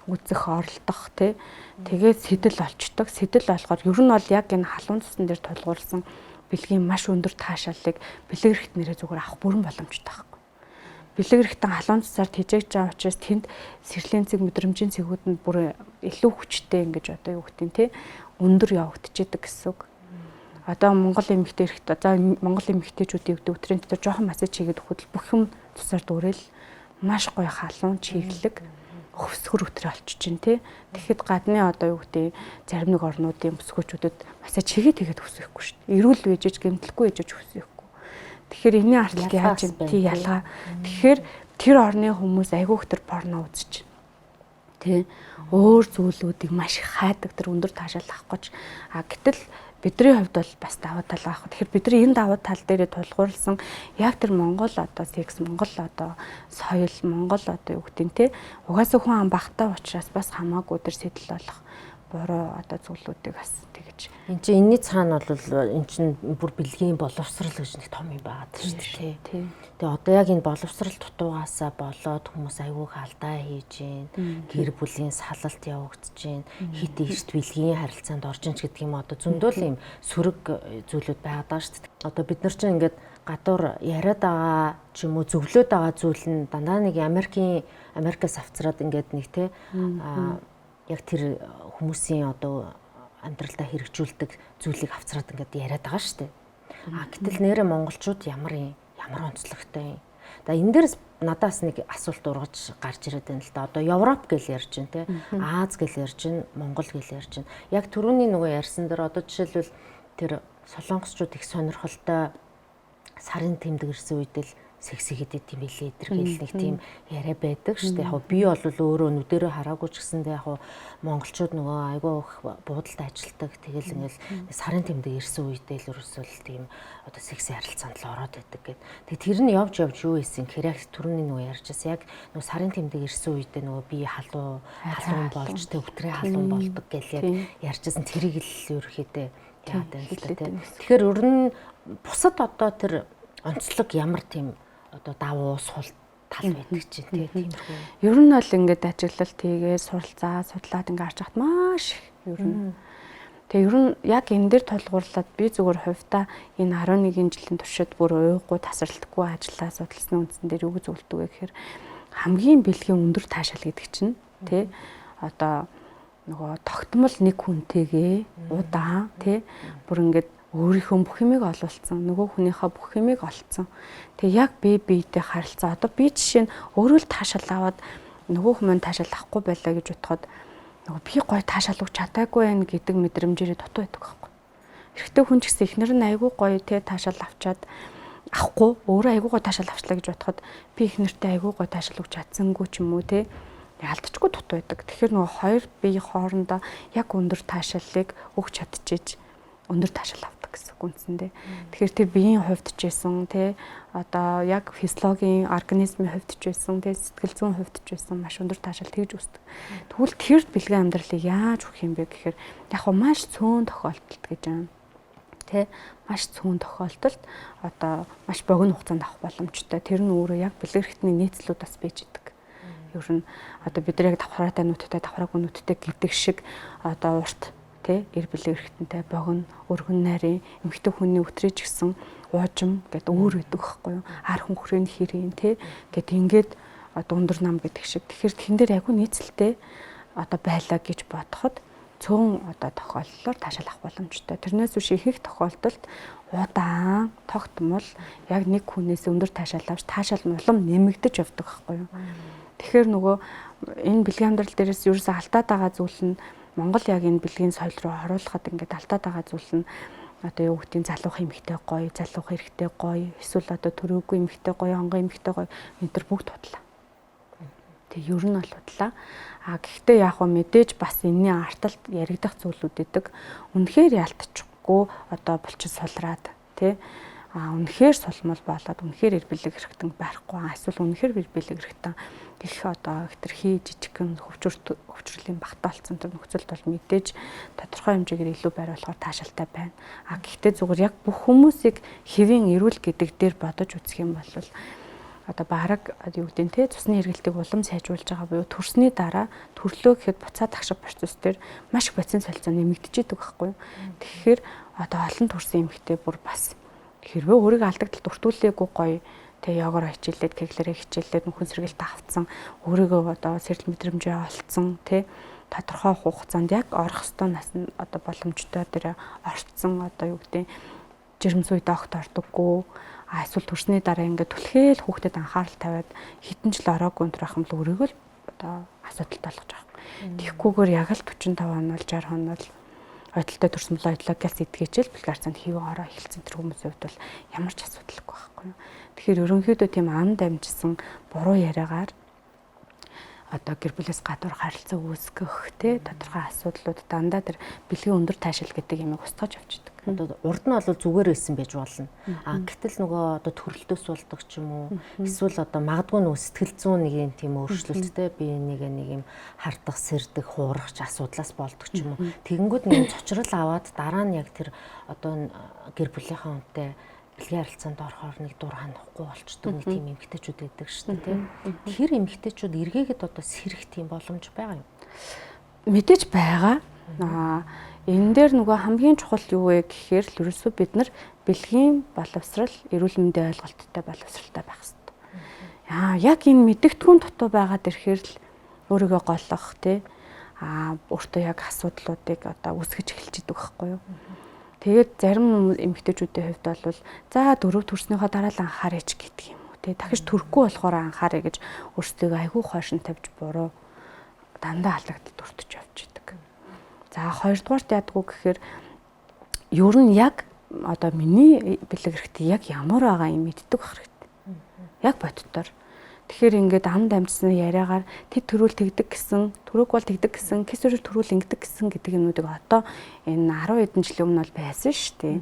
үзэх оролдох тий тэгээд сэтэл олчдог. Сэтэл олохоор ер нь бол яг энэ халуун цусн дээр тулгуурласан бэлгийн маш өндөр таашааллыг бэлэг эрхт нэрээ зүгээр авах бүрэн боломжтой байхгүй. Бэлэг эрхтэн халуун цусаар тэжээгж байгаа учраас тэнд сэрлийн цэг мэдрэмжийн цэгүүд нь бүр илүү хүчтэй ингэж одоо юу гэдэг нь тий өндөр явагдчихэдэг гэсэн үг. Одоо Монгол эмэгтэй эрхт за Монгол эмэгтэйчүүдийн өдрийн дотор жоохон массаж хийгээд өгөхөд бүх юм цусаар дүүрэл маш гоё халуун чиглэг хөвсгөр өтрөө олчиж чинь тий. Тэгэхэд гадны одоо юу гэдэг зарим нэг орнуудын бүсгүүчүүдэд масаж хийгээд тэгээд өсөхгүй шүү дээ. Эрүүл вэжж гэмтэлгүй вэжж өсөхгүй. Тэгэхээр энэний артал яаж юм тий ялгаа. Тэгэхээр тэр орны хүмүүс айгүйх тэр порно үзэж тий өөр зүйлүүдийг маш их хайдаг тэр өндөр таашаал авах гэж. Гэтэл бидний хувьд бол бас давуу тал авах. Тэгэхээр бид нар энэ давуу тал дээрээ тулгуурласан яг тэр Монгол одоо секс, Монгол одоо соёл, Монгол одоо юу гэдэг нь те угаасаа хүн ам багтаа учраас бас хамаагүй тэр сэтэл болох буруу одоо зүйлүүдийг бас тэгэж Энд чинь энэний цаана бол эн чинь бүр бэлгийн боловсрал гэж нэг том юм байгаад шүү дээ. тий. Тэгээ одоо яг энэ боловсрал дутуугаасаа болоод хүмүүс айгүй алдаа хийж гин, гэр бүлийн салалт явагдаж гин, хит ихт бэлгийн харилцаанд орж ин ч гэдэг юм одоо зөндөл юм сөрөг зүйлүүд байгаад байгаа шүү дээ. Одоо бид нар чинь ингээд гадуур яриад байгаа ч юм уу зөвлөд байгаа зүйл нь дандаа нэг Америкээс авцраад ингээд нэг те яг тэр хүмүүсийн одоо амьдралдаа хэрэгжүүлдэг зүйлийг авцраад ингээд яриад байгаа шүү дээ. Гэтэл нэрэ монголчууд ямар онцлогтой юм. За энэ дээрс надаас нэг асуулт ургаж гарч ирээд байна л да. Одоо Европ гэж ярьж байна те. Аз гэж ярьж байна, Монгол гэж ярьж байна. Яг түрүүний нөгөө ярьсан дээр одоо жишээлбэл тэр солонгосчууд их сонирхолтой сарын тэмдэг ирсэн үед л секси хийдэг юм билээ эдэрхийл нэг тийм яриа байдаг шүү дээ. Яг би бол өөрөө нүдэрээ хараагүй ч гэсэндээ яг монголчууд нөгөө айгүй их буудалд ажилтдаг. Тэгэл ингээл сарын тэмдэг ирсэн үедээ л ерөөсөө тийм одоо секси харилцаанд л ороод байдаг гэд. Тэгээ тэр нь явж юу ийсэн хэрэг түрүүний нөгөө ярьжсэн яг нөгөө сарын тэмдэг ирсэн үедээ нөгөө би халуун болж тэг өвтрээ халуун болдог гэл яг ярьжсэн тэрийг л ерөөхдөө яагаад байна л та. Тэгэхээр ер нь бусад одоо тэр онцлог ямар тийм одоо давуу сул тал байдаг чинь тиймэрхүү. Ер нь бол ингээд ажиглалт хийгээ суралцаа судлаад ингээд харж хат маш их ер нь. Тэгээ ер нь яг энэ дээр тулгуурлаад би зүгээр хувьдаа энэ 11 жилийн туршид бүр уйггүй тасралтгүй ажиллаа судалсны үндсэн дээр юу зөвлөдөг вэ гэхээр хамгийн бэлгийн өндөр таашаал гэдэг чинь тий одоо нөгөө тогтмол нэг хүнтэйгээ удаан тий бүр ингээд өөрийнхөө бүх юмыг олуулсан, нөгөө хүнийхээ бүх юмыг олцсон. Тэг яг биетэй харилцаа. Одоо би жишээ нь өөрөө л таашаал аваад нөгөө хүмүүс таашаал авахгүй байлаа гэж бодоход нөгөө би гой таашаал өгч чадаагүй байх гэдэг мэдрэмжээрээ дутуу байдаг байхгүй. Эрэгтэй хүн ч гэсэн эхнэр нь айгүй гоё те таашаал авчаад авахгүй өөрөө айгүй гоё таашаал авчлаа гэж бодоход би эхнэртэй айгүй гоё таашаал өгч чадсангүй ч юм уу те алдчихгүй дутуу байдаг. Тэгэхээр нөгөө хоёр бие хоорондоо яг өндөр таашаалыг өгч чадчихэж өндөр таашаал авдаг гэсэн үгнсэндээ. Тэгэхээр тэр биеийн хувьд ч байсан тий одоо яг физиологийн организмын хувьд ч байсан тий сэтгэл зүйн хувьд ч байсан маш өндөр таашаал тэгж үүсдэг. Тэгвэл тэр бэлгийн амьдралыг яаж өгөх юм бэ гэхээр яг хөө маш цөөн тохиолдолд гэж байна. Тий маш цөөн тохиолдолд одоо маш богино хугацаанд авах боломжтой. Тэр нь өөрөө яг бэлэг эрхтний нийцлүүд бас бийж идэг. Ер нь одоо бид нар яг давхраатай нүдтэй давхраагүй нүдтэй гэдэг шиг одоо урт эр бэлэг эрхтэнтэй богино өргөн нарийн эмэгтэй хүний өтрийч гисэн уужим гэдэг өөр өгдөг байхгүй юу ар хөнхрийн хэрийн гэд ингээд дундэр нам гэдэг шиг тэгэхээр тэн дээр айгүй нийцэлтэй одоо байлаа гэж бодоход цөөн одоо тохиолдлоор таашаал авах боломжтой. Тэрнээс биш их тохиолдолд удаан тогтмол яг нэг хүнээс өндөр таашаал авч таашаал нь улам нэмэгдэж явдаг байхгүй юу. Тэгэхээр нөгөө энэ бэлгийн амьдрал дээрээс ерөөсөө алдаад байгаа зүйл нь Монгол яг энэ бэлгийн соёл руу оруулахад ингээд алдаад байгаа зүйл нь одоо юу гэдгийг залуухан эмэгтэй гоё, залуухан эрэгтэй гоё, эсвэл одоо төрөөгүй эмэгтэй гоё, хонгой эмэгтэй гоё энэ төр бүгд тудлаа. Тэг ер нь бол тудлаа. Гэхдээ яг хөө мэдээж бас энэний арталт яригдах зүйлүүд идэг. Үнэхээр ялтчихгүй одоо булчин сулраад тий үнэхээр сулмал болоод үнэхээр эр бэлэг хэрэгтэн байхгүй эсвэл үнэхээр эр бэлэг хэрэгтэн их одоо хэтэрхий жижигхэн хөвчрөлийн багтаалцсан тэр нөхцөлд бол мэдээж тодорхой хэмжээгээр илүү байруулахаар таашаалтай байна. Гэхдээ зүгээр яг бүх хүмүүсийг хэвийн эрүүл гэдэг дээр бодож үзэх юм бол одоо бараг юу гэдэг нь те цусны эргэлтийг улам сайжруулж байгаа буюу төрсний дараа төрлөө гэхэд буцаад тагших процесс дээр маш их бодис солилцоо нэмэгдэж идэг байхгүй юу. Тэгэхээр одоо олон төрсэн эмэгтэй бүр бас хэрвээ өөрийгөө алдагдaltaд өртүүлээгүй гоё тэгээ йогоор хичээлээд кеглэрээ хичээлээд нөхөн сэргэлт авцсан өөрийгөө одоо сэрэл мэдрэмжээ олцсон тий тодорхой хугацаанд яг орох ёстой нас нь одоо боломжтой дээр орцсон одоо юу гэдэг жирэмс үед огт ордоггүй эсвэл төрсний дараа ингээд түлхээл хүүхдэд анхаарал тавиад хитэн жил ороогүй өнтөр ахын л өөрийгөө л одоо асуудалтай болгож байгаа. Тэгхгүйгээр яг л 45 хоног 60 хоног ойдолтой төрсөн бол ойдлоо гэлс идгээчэл бэлгаарцанд хийвээ ороо эхэлсэн тэр хүмүүсийн хувьд бол ямар ч асуудалгүй байхгүй юу. Тэгэхээр ерөнхийдөө тийм ам дамжсан буруу яриагаар одоо гэр бүлээс гадуур харилцаа үүсгэх те тодорхой асуудлууд дандаа тэр бэлгийн өндөр таашаал гэдэг юмыг устгаж авчдаг. Одоо урд нь бол зүгээр байсан байж болно. Гэтэл нөгөө одоо төрөлтөөс болдог ч юм уу эсвэл одоо магадгүй нөгөө сэтгэл зүйн нэг юм тийм өөрчлөлттэй би нэг юм хардах, сэрдэг, хуурах асуудлаас болдог ч юм уу. Тэгэнгүүт нэг цочрол аваад дараа нь яг тэр одоо гэр бүлийнхаа хүнтэй бэлгийн харилцаанд орохоор нэг дур ханахгүй болчдөг нэг тийм эмэгтэйчүүд байдаг шүү дээ тийм. Тэр эмэгтэйчүүд эргээгээд одоо сэрэх тийм боломж байгаа юм. Мэдээж байгаа. Энэ дээр нөгөө хамгийн чухал юу вэ гэхээр л ерөөсөө бид нар бэлгийн боловсрал, эрүүл мэндийн ойлголттой боловсралтай байх хэрэгтэй. Яг энэ мэдэгдэхүүн дутуу байгаад ирэхээр л өөрийгөө голох өөртөө яг асуудлуудыг одоо үүсгэж эхэлж идэг байхгүй юу. Тэгээд зарим эмэгтэйчүүдийн хувьд бол за 4 төрснийхөө дараа л анхаарай ч гэдэг юм уу дахиж төрөхгүй болохоор анхаарай гэж өөрсдөө айгүй хойшин тавьж буруу дандаа халагдтал дуртаж явж идэг. За хоёрдугаарт яадгүй гэхээр ер нь яг одоо миний бэлэг хэрэгтэй яг ямар байгаа юм мэддэг байх хэрэгтэй. Яг боддоор. Тэгэхээр ингээд амд амжсан яриагаар тэд төрүүл тэгдэг гэсэн, төрөөг бол тэгдэг гэсэн, кесүр төрүүл ингэдэг гэсэн гэдэг юмнуудыг одоо энэ 10 хэдэн жилийн өмнө бол байсан шүү дээ.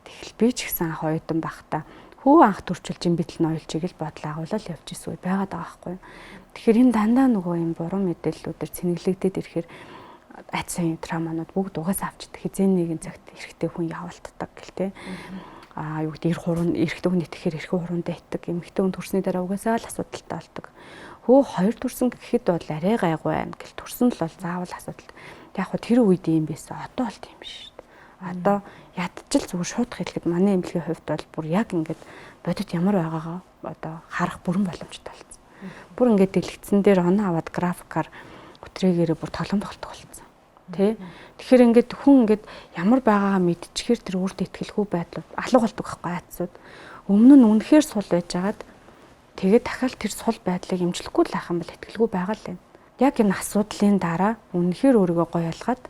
Тэгэл би ч гэсэн анх оюутан байхдаа хүү анх төрчилж ин бидэл ноёлжийг л бодол агуулаад явж ирсэн үе байгаад байгаа байхгүй. Тэгэхээр энэ дандаа нөгөө юм буруу мэдээллүүдээр цэнэглэгдээд ирэхээр айцсан травманууд бүгд угаасаа авчдаг. Хизээ нэгэн цагт эрэгтэй хүн явалтдаг гэл те. Юу гэдэг эрэгтэй хүн итгэхээр эрэгтэй хуруундаа итдэг. Эмэгтэй хүн төрсний дараа угаасаа л асуудалтай болдог. Хөө хоёр төрсөн гэхэд бол арай гайгүй байна гэл төрсөн л бол заавал асуудал. Яг хөө тэр үед юм байсан. Одоо бол тийм биш шүү дээ. Одоо ядчил зүгээр шууд хэлэхэд манай эмнэлгийн хувьд бол бүр яг ингээд бодит ямар байгаагаа одоо харах бүрэн боломжтой болсон. Бүр ингээд дэлгэцэн дээр оноо аваад графикаар өтрийгээрээ бүр тоглоом тоглох болсон. Тэ? Тэгэхээр ингээд хүн ингээд ямар байгаагаа мэдчихээр тэр өөртөө итгэлгүй байдлууд алга болдог байхгүй айцсууд. Өмнө нь үнэхээр сул байжгаад тэгээд дахиад тэр сул байдлыг имжлэхгүй л ах юм бол итгэлгүй байгаа л байна. Яг энэ асуудлын дараа үнэхээр өөрийгөө гоё ялгаад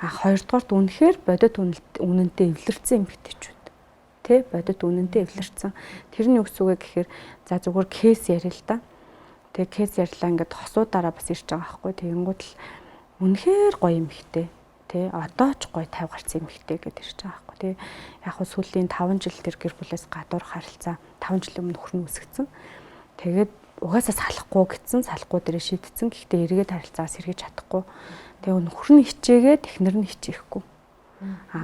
хоёрдугаарт үнэхээр бодит үнэнтэй эвлэрсэн эмэгтэйчүүд. Тэ? Бодит үнэнтэй эвлэрсэн. Тэр нь юу гэсэн үг вэ гэхээр за зүгээр кейс ярил л да. Тэгээ кейс ярьлаа ингээд хосуудаараа бас ирж байгаа байхгүй. Тэгэнгүүт л үнэхээр гоё эмэгтэй. Тэ одоо ч гоё 50 гарсан эмэгтэй гэдээ ирж байгаа байхгүй. Тэ яг хөө сүүлийн 5 жил тэр гэр бүлээс гадуур харилцаа 5 жилийн өмнө нөхөр нь үсгэсэн. Тэгээд угаасаа салахгүй гэсэн салахгүй дээрээ шийдсэн. Гэхдээ эргээд харилцаагаас сэргийж чадахгүй. Тэгээ нөхөр нь хичээгээд эхнэр нь хичээхгүй.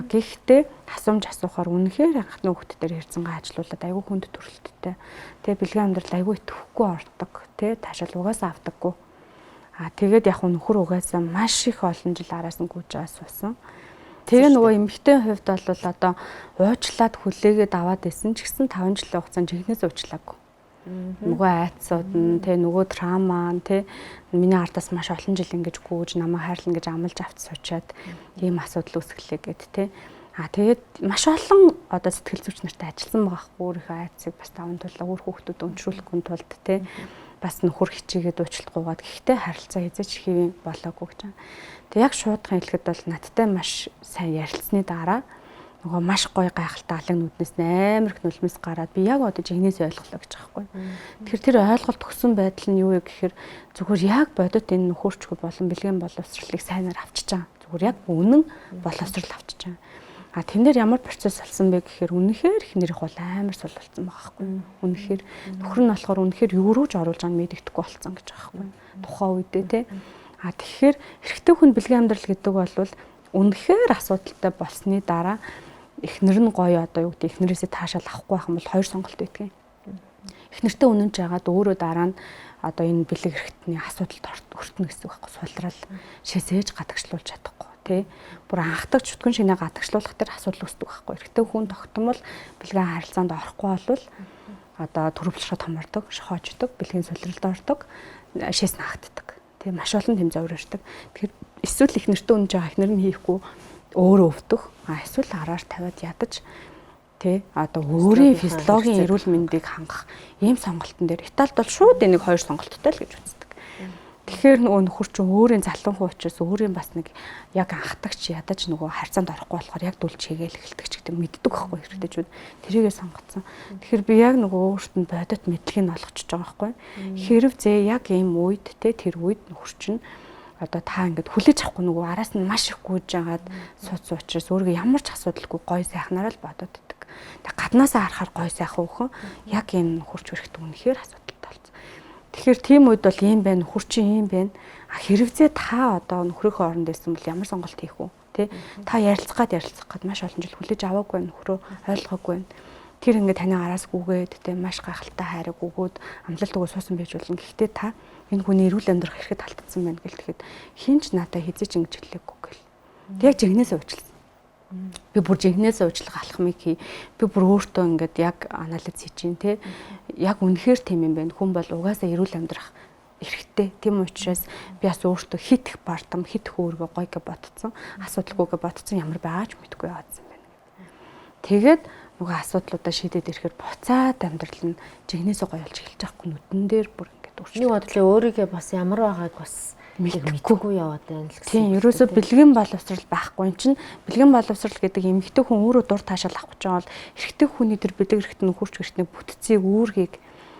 Гэхдээ асуумж асуухаар үнэхээр анхны хүүхд дээр хэрцэнгээ ажилуулад айгүй хүнд төрөлттэй. Тэгээ бэлгийн амьдрал айгүй итгэхгүй ордог. Тэ таашаал угаасаа авдаггүй. Тэгээд яг нөхөр угаасаа маш их олон жил араас нь гүйж байгаа суусан. Тэгээ нөгөө эмэгтэй хувьд бол одоо уучлаад хүлээгээд аваад исэн ч гэсэн 5 жилийн хугацаанд жигнээс уучлаагүй. Нөгөө айцсууд нь тэ нөгөө трама тэ миний ардаас маш олон жил ингэж гүйж намайг хайрлана гэж амлаж авч суучаад ийм асуудал үүсгэлээ гэд тэ. Тэгээд маш олон одоо сэтгэл зүйч нартай ажилласан байгаа хгүй өөрийнхөө айцыг бас даван тулаа өөр хүүхдүүд өнчрүүлэхгүй тулд тэ бас нөхөр хичээгээд уучлалгүйгээд гэхдээ харилцаа хязгаарч хийв болоогүй гэж байна. Тэг яг шуудхан хэлэхэд бол надтай маш сайн ярилцсны дараа нөгөө маш гоё гайхалтай алан нүднээс амар их нулимс гараад би яг одоо жигнээс ойлголоо гэж байгаа байхгүй. Тэгэхээр тэр ойлголт өгсөн байдал нь юу вэ гэхээр зүгээр яг бодит энэ нөхөрчгүй болон бэлгийн боловсролыг сайнаар авчиж байгаа. Зүгээр яг үнэн боловсрол авчиж байгаа. Тэн дээр ямар процесс болсон бэ гэхээр үнэхээр их нэрх бол амар сул болсон байгаа байхгүй. Үнэхээр нөхөр нь болохоор үнэхээр юу руу ч оруулж байгааг мэддэхгүй болсон гэж байгаа байхгүй. Тухайн үедээ те. Тэгэхээр эрэгтэй хүн бэлгийн амьдрал гэдэг бол үнэхээр асуудалтай болсны дараа эхнэр нь гоё одоо юу гэдэг эхнэрээсээ таашаал авахгүй байх юм бол хоёр сонголт байдаг. Эхнэртэй үнэнч яагаад өөрөө дараа нь одоо энэ бэлэг эрэгтний асуудалд хүртэнэ гэсэн үг байхгүй. Сулрал шээсээж гадагшлуулж чадахгүй тий. Бүр анхдаг чүтгэн шинэ гадагшлуулах тэр асуудал үүсдэг байхгүй. Эрэгтэй хүн тогтмол бэлгийн харилцаанд орохгүй бол одоо төрөвлөшөө томордог, шохоождог, бэлгийн сулралд ордог, шээс наагддаг. Тий маш олон тэм зоврордог. Тэгэхээр эсвэл эхнэртэй үнэнч байгаа эхнэр нь хийхгүй өөрөө өвдөх, эсвэл араар тавиад ядаж тий одоо өөрийн физиологийн эрүүл мэндийг хангах ийм сонголтын дээр Италид бол шууд энийг хоёр сонголттой л гэж үздэг. Тэгэхээр нөгөө нөхөр чинь өөрийн залуухуу учраас өөрийн бас нэг яг анхдагч ядаж нөгөө харьцаанд орохгүй болохоор яг дүлж хийгээл эхэлдэг ч гэдэг мэддэг байхгүй хэрэгтэйчүүд тэрийгээ сонгоцсон. Тэгэхээр би яг нөгөө өөртөө нь бодит мэдлэгийг олгочихж байгаа байхгүй. Хэрв зээ яг ийм үед тий тэр үед нөхөр чинь одоо та ингээд хүлээж авахгүй нөгөө араас нь маш их гүйж жагаад сууц учраас өөрийгөө ямар ч асуудалгүй гоё сайхнараа л бодоод идэг. Тэг гаднаасаа харахаар гоё сайхан өхөн яг энэ хурц хүрэхт үнэхээр асуудалтай болсон. Тэгэхээр тийм үед бол ийм байна, нөхөр чи ийм байна. Хэрвээ та одоо нөхрийнхөө оронд байсан бол ямар сонголт хийх вэ? Тэ? Та ярилцах гад маш олон жил хүлээж аваагүй нөхрөө ойлгоогүй байна. Тэр ингээд таны араас гүгээд тэ маш гайхалтай хайраг өгөөд амлалт өгөө суусан байж болно. Гэхдээ та энэ хүний эрүүл амьдрах хэрэгэд алдсан байна гэл тэгэхэд хинч надад хизээч ингэж хэлээгүй гэл. Тэг яг жигнэсээ уучлаа. Би бүр жигнэсээ уучлах алхмыг хий. Би бүр өөртөө ингээд яг анализ хийж чинь тэ. Яг үнэхээр тийм юм байна. Хүн бол угаасаа эрүүл амьдрах эрэхтэй. Тийм учраас би бас өөртөө хит их бардам, хит их өөргөө гоё гэж ботцсон. Асуудалгүйгээ ботцсон ямар байгаач мэдгүй яадсан байна. Тэгээд нөгөө асуудлуудаа шийдээд ирэхээр буцаад амьдрал нь жигнэсээ гоё болж эхэлж байхгүй нүдэн дээр бүр ингээд өөрчлөлт. Нэг бодлоо өөрийгөө бас ямар байгааг бас мэдгүй яваад байна л гэсэн. Тийм, ерөөсөө бэлгийн боловсрал байхгүй. Энд чинь бэлгийн боловсрал гэдэг эмэгтэй хүн өөрөө дур таашаал авах гэж байгаа бол эрэгтэй хүний тэр бэлэг эрэгт нь хурц гэртний бүтцийг үүргийг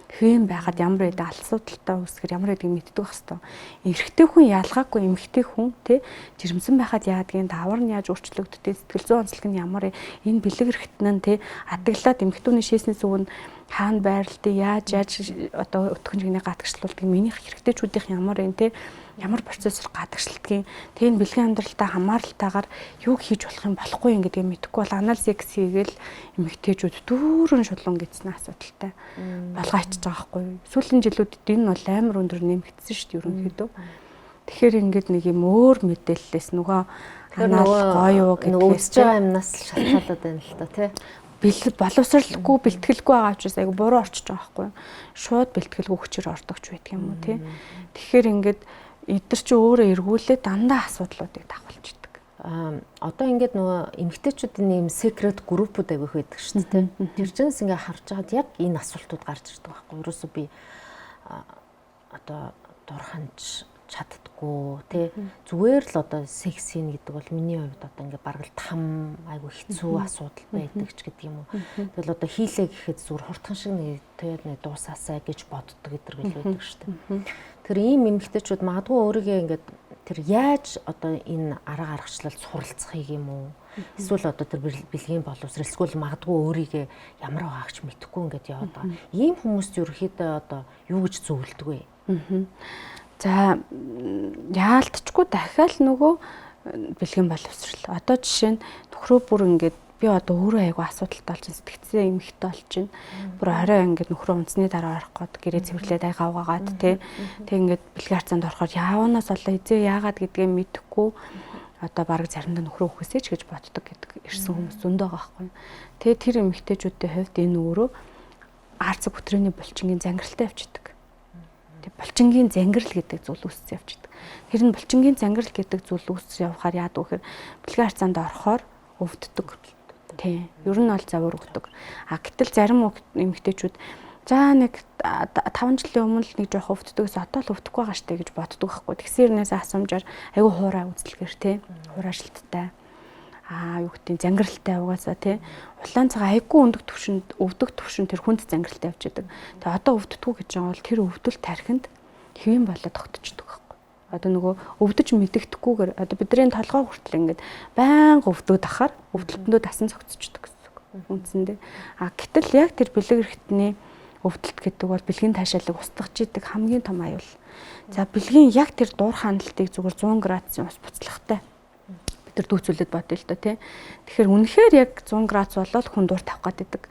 хэвэн байгаад ямар байдаг асуудалтай үүсгэр ямар байдгийг мэддэг байх хэвээр. Эрэгтэй хүн ялгаагүй эмэгтэй хүн тий жирэмсэн байхад яадгийн давар нь яаж өөрчлөгддөг, сэтгэл зүйн онцлог нь ямар энэ бэлэг эрэгтэн нь тий адаглаад эмэгтүүний шийснээс өмнө хаана байрлалтай яаж одоо өтгөн жигний гадагшлуулдаг минийх хэрэгтэйчүүдийн ямар энэ тий ямар процессор гадагшилдгийг тийм бэлгийн амьдралтай хамааралтайгаар юу хийж болох юм болохгүй юм гэдгийг мэдэхгүй бол анализ хийгээл эмэгтэйчүүд дүүрэн шулуун гэсэн асуудалтай болгоочж байгаа байхгүй юу. Сүүлийн жилүүдэд энэ бол амар өндөр нэмэгдсэн шүү дээ ерөнхийдөө. Тэгэхээр ингээд нэг юм өөр мэдээлэлээс нөгөө анаал гоё гэдгээс өгч байгаа юмнаас шалтгаалаад байна л та тий. Боловсралгүй бэлтгэлгүй байгаа учраас айгу буруу орчиж байгаа байхгүй юу. Шууд бэлтгэлгүй хүчээр ордогч байдаг юм уу тий. Тэгэхээр ингээд эдгэр чи өөрөө эргүүлээд дандаа асуудлуудыг давхалж идэг. Одоо ингээд нөгөө эмэгтэйчүүдийн ийм секрет группууд авих байдаг шүү дээ. Тэр чинс ингээд харж байгаад яг энэ асуултууд гарч ирдэг байхгүй. Ерөөсөө би одоо дурханч чаддггүй тий зүгээр л одоо секс хийн гэдэг бол миний хувьд одоо ингээд бараг л там айгу хэцүү асуудал байдаг ч гэдэг юм уу. Тэгэл одоо хийлээ гэхэд зүгээр хурдхан шиг нэг тэгээд дуусаасаа гэж боддог гэдэр гэл байдаг шүү дээ. Тэр ийм эмэгтэйчүүд магадгүй өөрийгөө ингээд тэр яаж одоо энэ арга аргачлалд суралцахыг юм уу? Эсвэл одоо тэр бэлгийн боловсрал эсвэл магадгүй өөрийгөө ямар байгаагч мэдэхгүй ингээд яваад байгаа. Ийм хүмүүст ерөөхдөө одоо юу гэж зөвлөдөг вэ? За яалтчгүй дахиад нөгөө бэлгийн боловсрал. Одоо жишээ нь нөхрөө бүр ингээд би одоо өөрөө айгу асуудалтай болж сэтгцээ эмхтэй болж байна. Бүр орой ингээд нөхрөө унцны дараа орох гээд гэрээ цэвэрлээд аяга аваагаад тэг ингээд бэлгийн харцаанд орохоор яавнаас олоо эзээ яагаад гэдгээ мэдэхгүй одоо баг заримдаа нөхрөө өгөхөөсэй ч гэж боддог гэдэг ирсэн хүмүүс зөндөө байгаа байхгүй. Тэгээ тэр эмхтэйчүүдийн хувьд энэ өөрөө арцаг бүтрээний булчингийн зангиралтай явчихдаг. Тэг булчингийн зангирал гэдэг зүйл үүсэж явчихдаг. Тэр нь булчингийн зангирал гэдэг зүйл үүсэж явахаар яадаг вэхээр бэлгийн харцаанд орохоор өвддөг. Тийм. Ер нь бол завар өгдөг. Гэтэл зарим эмэгтэйчүүд за нэг 5 жилийн өмнө л нэг жоох өвддөгс одоо л өвдөхгүй байгаа штэ гэж боддог байхгүй. Тэгсэрнээс асуумжаар аюу хуурай үзэлгэр тий. Хуурай шилттай. Юу гэдэг зангиралтай угаасаа тий. Улаан цагаан айгүй өндөг төвшөнд өвдөг төвшин тэр хүнд зангиралтай явж байдаг. Тэгээ одоо өвддөггүй гэж байгаа бол тэр өвдөл тархинд хэвэн болоод тогтчихдог байхгүй. Одоо нөгөө өвдөж мэдэгдэхгүйгээр одоо бидний толгой хүртэл ингээд байнга өвдөөд ахаар өвдөлтөндөө дасан цогцчихдог гэсэн үг. Үндсэндээ. Гэтэл яг тэр бэлэг эрхтний өвдөлт гэдэг бол бэлгийн таашаалыг устгаж идэг хамгийн том аюул. За бэлгийн яг тэр дуур хандлтыг зүгээр 100 градусын ус буцлагтай бид нар дүүцүүлээд бодъё л доо тий. Тэгэхээр үнэхээр яг 100 градус болоод хүн дуур тавих гэдэг.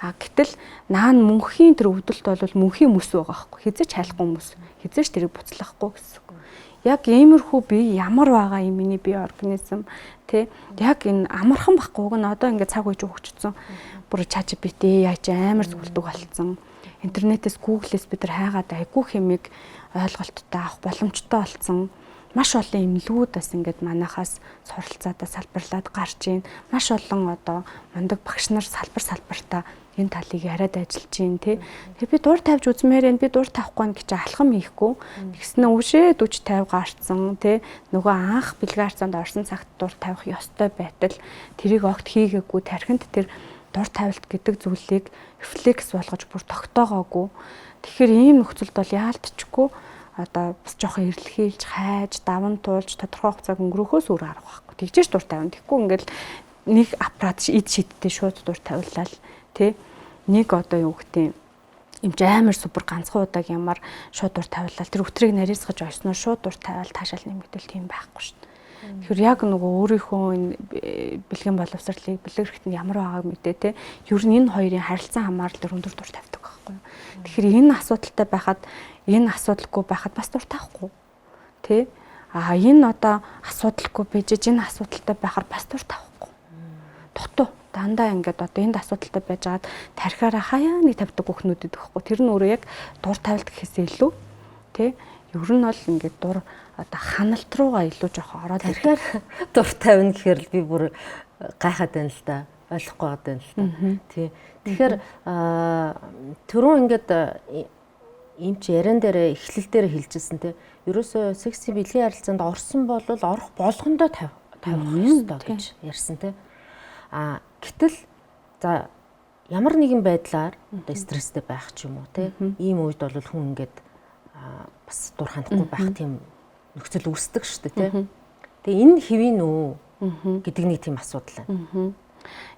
Гэтэл наан мөнхийн тэр өвдөлт бол мөнхийн мөс байгаа байхгүй. Хизээч хайлахгүй мөс. Хизээч тэрийг буцлахгүй гэсэн үг. Яг иймэрхүү бие ямар байгаа юм миний бие организм тий. Яг энэ амархан байхгүй гэн одоо ингээд цаг үеж өгчсөн. Бүр ChatGPT яаж амар зөвлөдөг болцсон. Интернетээс Google-с бид нар хайгаад айгүй хэмиг ойлголттой авах боломжтой болсон. Маш олон имлүүд бас ингээд манайхаас суралцаадаа салбарлаад гарч ийн. Маш олон одоо мундаг багш нар салбартаа энэ талыг яриад ажиллаж ийн тий. Тэгээ би дур тавьж үзмээр энэ би дур тавихгүй гэж алхам хийхгүй. Тэгснэ үшээ 40 50 гарцсан тий. Нөгөө анх бэлгийн харцаанд орсон цагт дур тавих ёстой байтал тэрийг огт хийгээгүй тархинд тэр дур тавилт гэдэг зүйлийг рефлекс болгож бүр тогтоогоогүй. Тэгэхээр ийм нөхцөлд бол яалтчгүй одоо бас жоохон эрлхийлж, хайж, даван туулж тодорхой хугацааг өнгөрөхөөс өөр арга байхгүй. Тэгжээч дур тавина. Тэгэхгүй ингээл нэг аппарат эд шидтэй шууд дур тавилал тий. Нэг одоо юу гэдэг юм амар супер ганцхан удааг ямар шууд дур тавилал тэр өтрийг нарийсгаж ойсноор шууд дур тавиал таашаал нэмэгдэл тийм байхгүй шүү дээ. Тэгэхээр яг нөгөө өөрийнхөө энэ бэлгийн боловсролыг бэлгэрхт нь ямар байгааг мэдээ те. Ер нь энэ хоёрын харилцан хамаарал дээр өндөр дур тавьдаг байхгүй юу. Тэгэхээр энэ асуудалтай байхад энэ асуудалгүй байхад бас дур тавихгүй те. Энэ одоо асуудалгүй бийж энэ асуудалтай байхаар бас дур тавихгүй. Дутуу дандаа ингээд одоо энд асуудалтай байжгаад тархиараа хаяа нэг тавьдаг хөхнүүдэд байхгүй. Тэр нь өөрөө яг дур тавилт гэхээсээ илүү те. Ер нь бол ингээд дур одоо ханалт руугаа илүү жоох ороод ирэхээр дур тавина гэхээр би бүр гайхаад байна л да. Ойлгохгүй байна л да. Тий. Тэгэхээр түрүүн ингээд эмч яран дээр эхлэл дээр хэлжсэн те. Ерөөсөө секси бэлгийн харилцаанд орсон бол орох болгондоо тавих ёстой гэж ярьсан те. Гэтэл за ямар нэгэн байдлаар одоо стресстэй байх ч юм уу те. Ийм үед бол хүн ингээд бас дур хандахгүй байх тийм нөхцөл үүсдэг шүү дээ тий. Тэгээ энэ хэвийн үү гэдэг нэг тийм асуудал байна.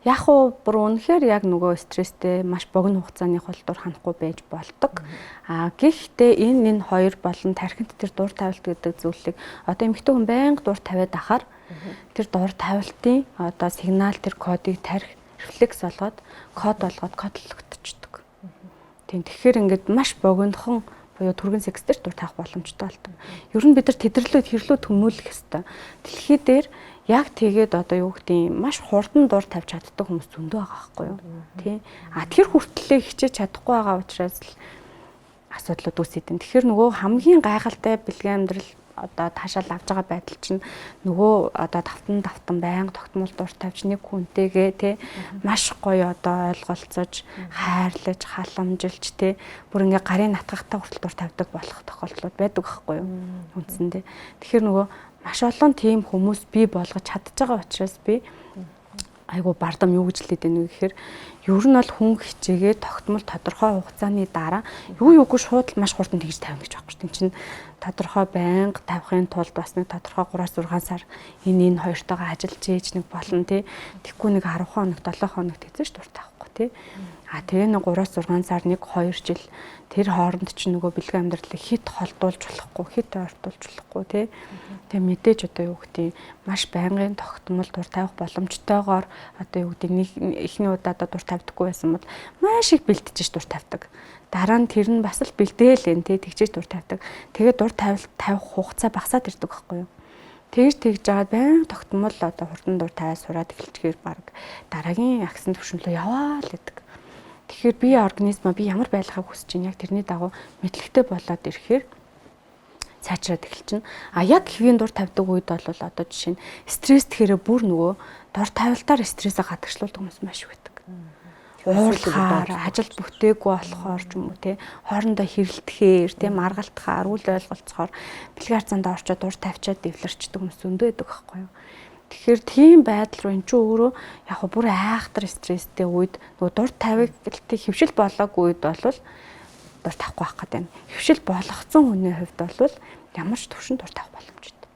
Яг уу бүр үнэхээр яг нөгөө стресстэй маш богино хугацааны хол дур хандахгүй байж болдог. Гэхдээ энэ хоёр болон тархинд тэр дур тавилт гэдэг зүйлийг одоо эмэгтэй хүн байнга дур тавиад ахаар тэр дур тавилтын одоо сигнал тэр кодыг тархи рефлекс болгоод код болгоод кодлогдчихдог. Тийм тэгэхээр ингээд маш богинохон буюу түргэн секстер дур тавих боломжтой болдог. Ер нь бид нар тэдэрлүүд хэрлүү төмүүлэх ёстой. Дэлхий дээр яг тэгээд одоо юу гэдэг юм маш хурдан дур тавьж чаддаг хүмүүс зөндөө байгаа байхгүй юу? Тий. Тэр хүртлээ хичээж чадахгүй байгаа учраас л асуудлууд үүсэт юм. Тэгэхээр нөгөө хамгийн гайхалтай бэлгийн амьдрал одоо таашаал авж байгаа байдал чинь нөгөө одоо давтан байнга тогтмол дур тавьж нэг хүнтэйгээ тий маш гоё одоо ойлголцож хайрлаж халамжилж тий бүр ингээ гарын натгахтай хүртэл дур тавьдаг болох тохиолдлууд байдаг байхгүй юу үндсэндээ. Тэгэхээр нөгөө маш олон тийм хүмүүс бий болгож чадж байгаа учраас би айгу бардам юу гэж хэлээд байна вэ гэхээр ер нь бол хүн хичээгээ тогтмол тодорхой хугацааны дараа юугүй шууд маш хурдан тэгж тавина гэж байхгүй шүү. Чинь тодорхой байнга тавихын тулд бас нэг тодорхой 3-6 сар энэ хоёртойгоо ажиллаж ээж нэг болно тий. Тэгэхгүй нэг 10 хоног 7 хоног тэгсэн ш дур тавихгүй тий. Тэгээ нэг 3-6 сар нэг 2 жил тэр хооронд ч нөгөө бэлгийн амьдралыг хит холдуулж болохгүй хит ойртуулж болохгүй тий. Тэгээ мэдээж одоо юу гэдэг маш байнгын тогтмол дур тавих боломжтойгоор одоо юу гэдэг нэг эхний удаад дур тавьдаггүй байсан бол маш их бэлтжиж дур тавьдаг. Дараа нь тэр нь бас л бэлдээл энэ тий тэгжээж дур тавьдаг. Тэгээ дур тавих хугацаа багасаад ирдэг байхгүй юу? Тэгж жаад байн тогтмол одоо хурдан дур тавиад сураад эхэлчихээр баг дараагийн агсан төвшөнлөө яваа л гэдэг. Тэгэхээр бие организмаа би ямар байлгахыг хүсэж байна яг тэрний дагуу мэдлэгтэй болоод ирэхээр цаашраад эхэлчихнэ. Яг хэвийн дур тавьдаг үед бол одоо жишээ нь стресс тэгэхээр бүр нөгөө дур тавилтаар стрессээ гадагшлуулдаг хүмүүс маш их байдаг. Уурлахаар, ажил бүтээгүй болохоор ч юм уу те хоорондоо хэрэлдэхээр те маргалтахаар, үл ойлголцохоор бэлгийн харцаанд орчоод дур тавьчаад дэвлэрчдэг хүмүүс зөндөө байдаг байхгүй юу? Тэгэхээр тийм байдал руу эн чинь өөрөө яг бүр айхтар стресстэй үед нөгөө дур тавилтыг хөвшил болоогүй үед бол дур тавихгүй байх гэдэг нь. Хөвшил болгоцсон хүний хувьд бол ямар ч төвшин дур тавих боломжтой.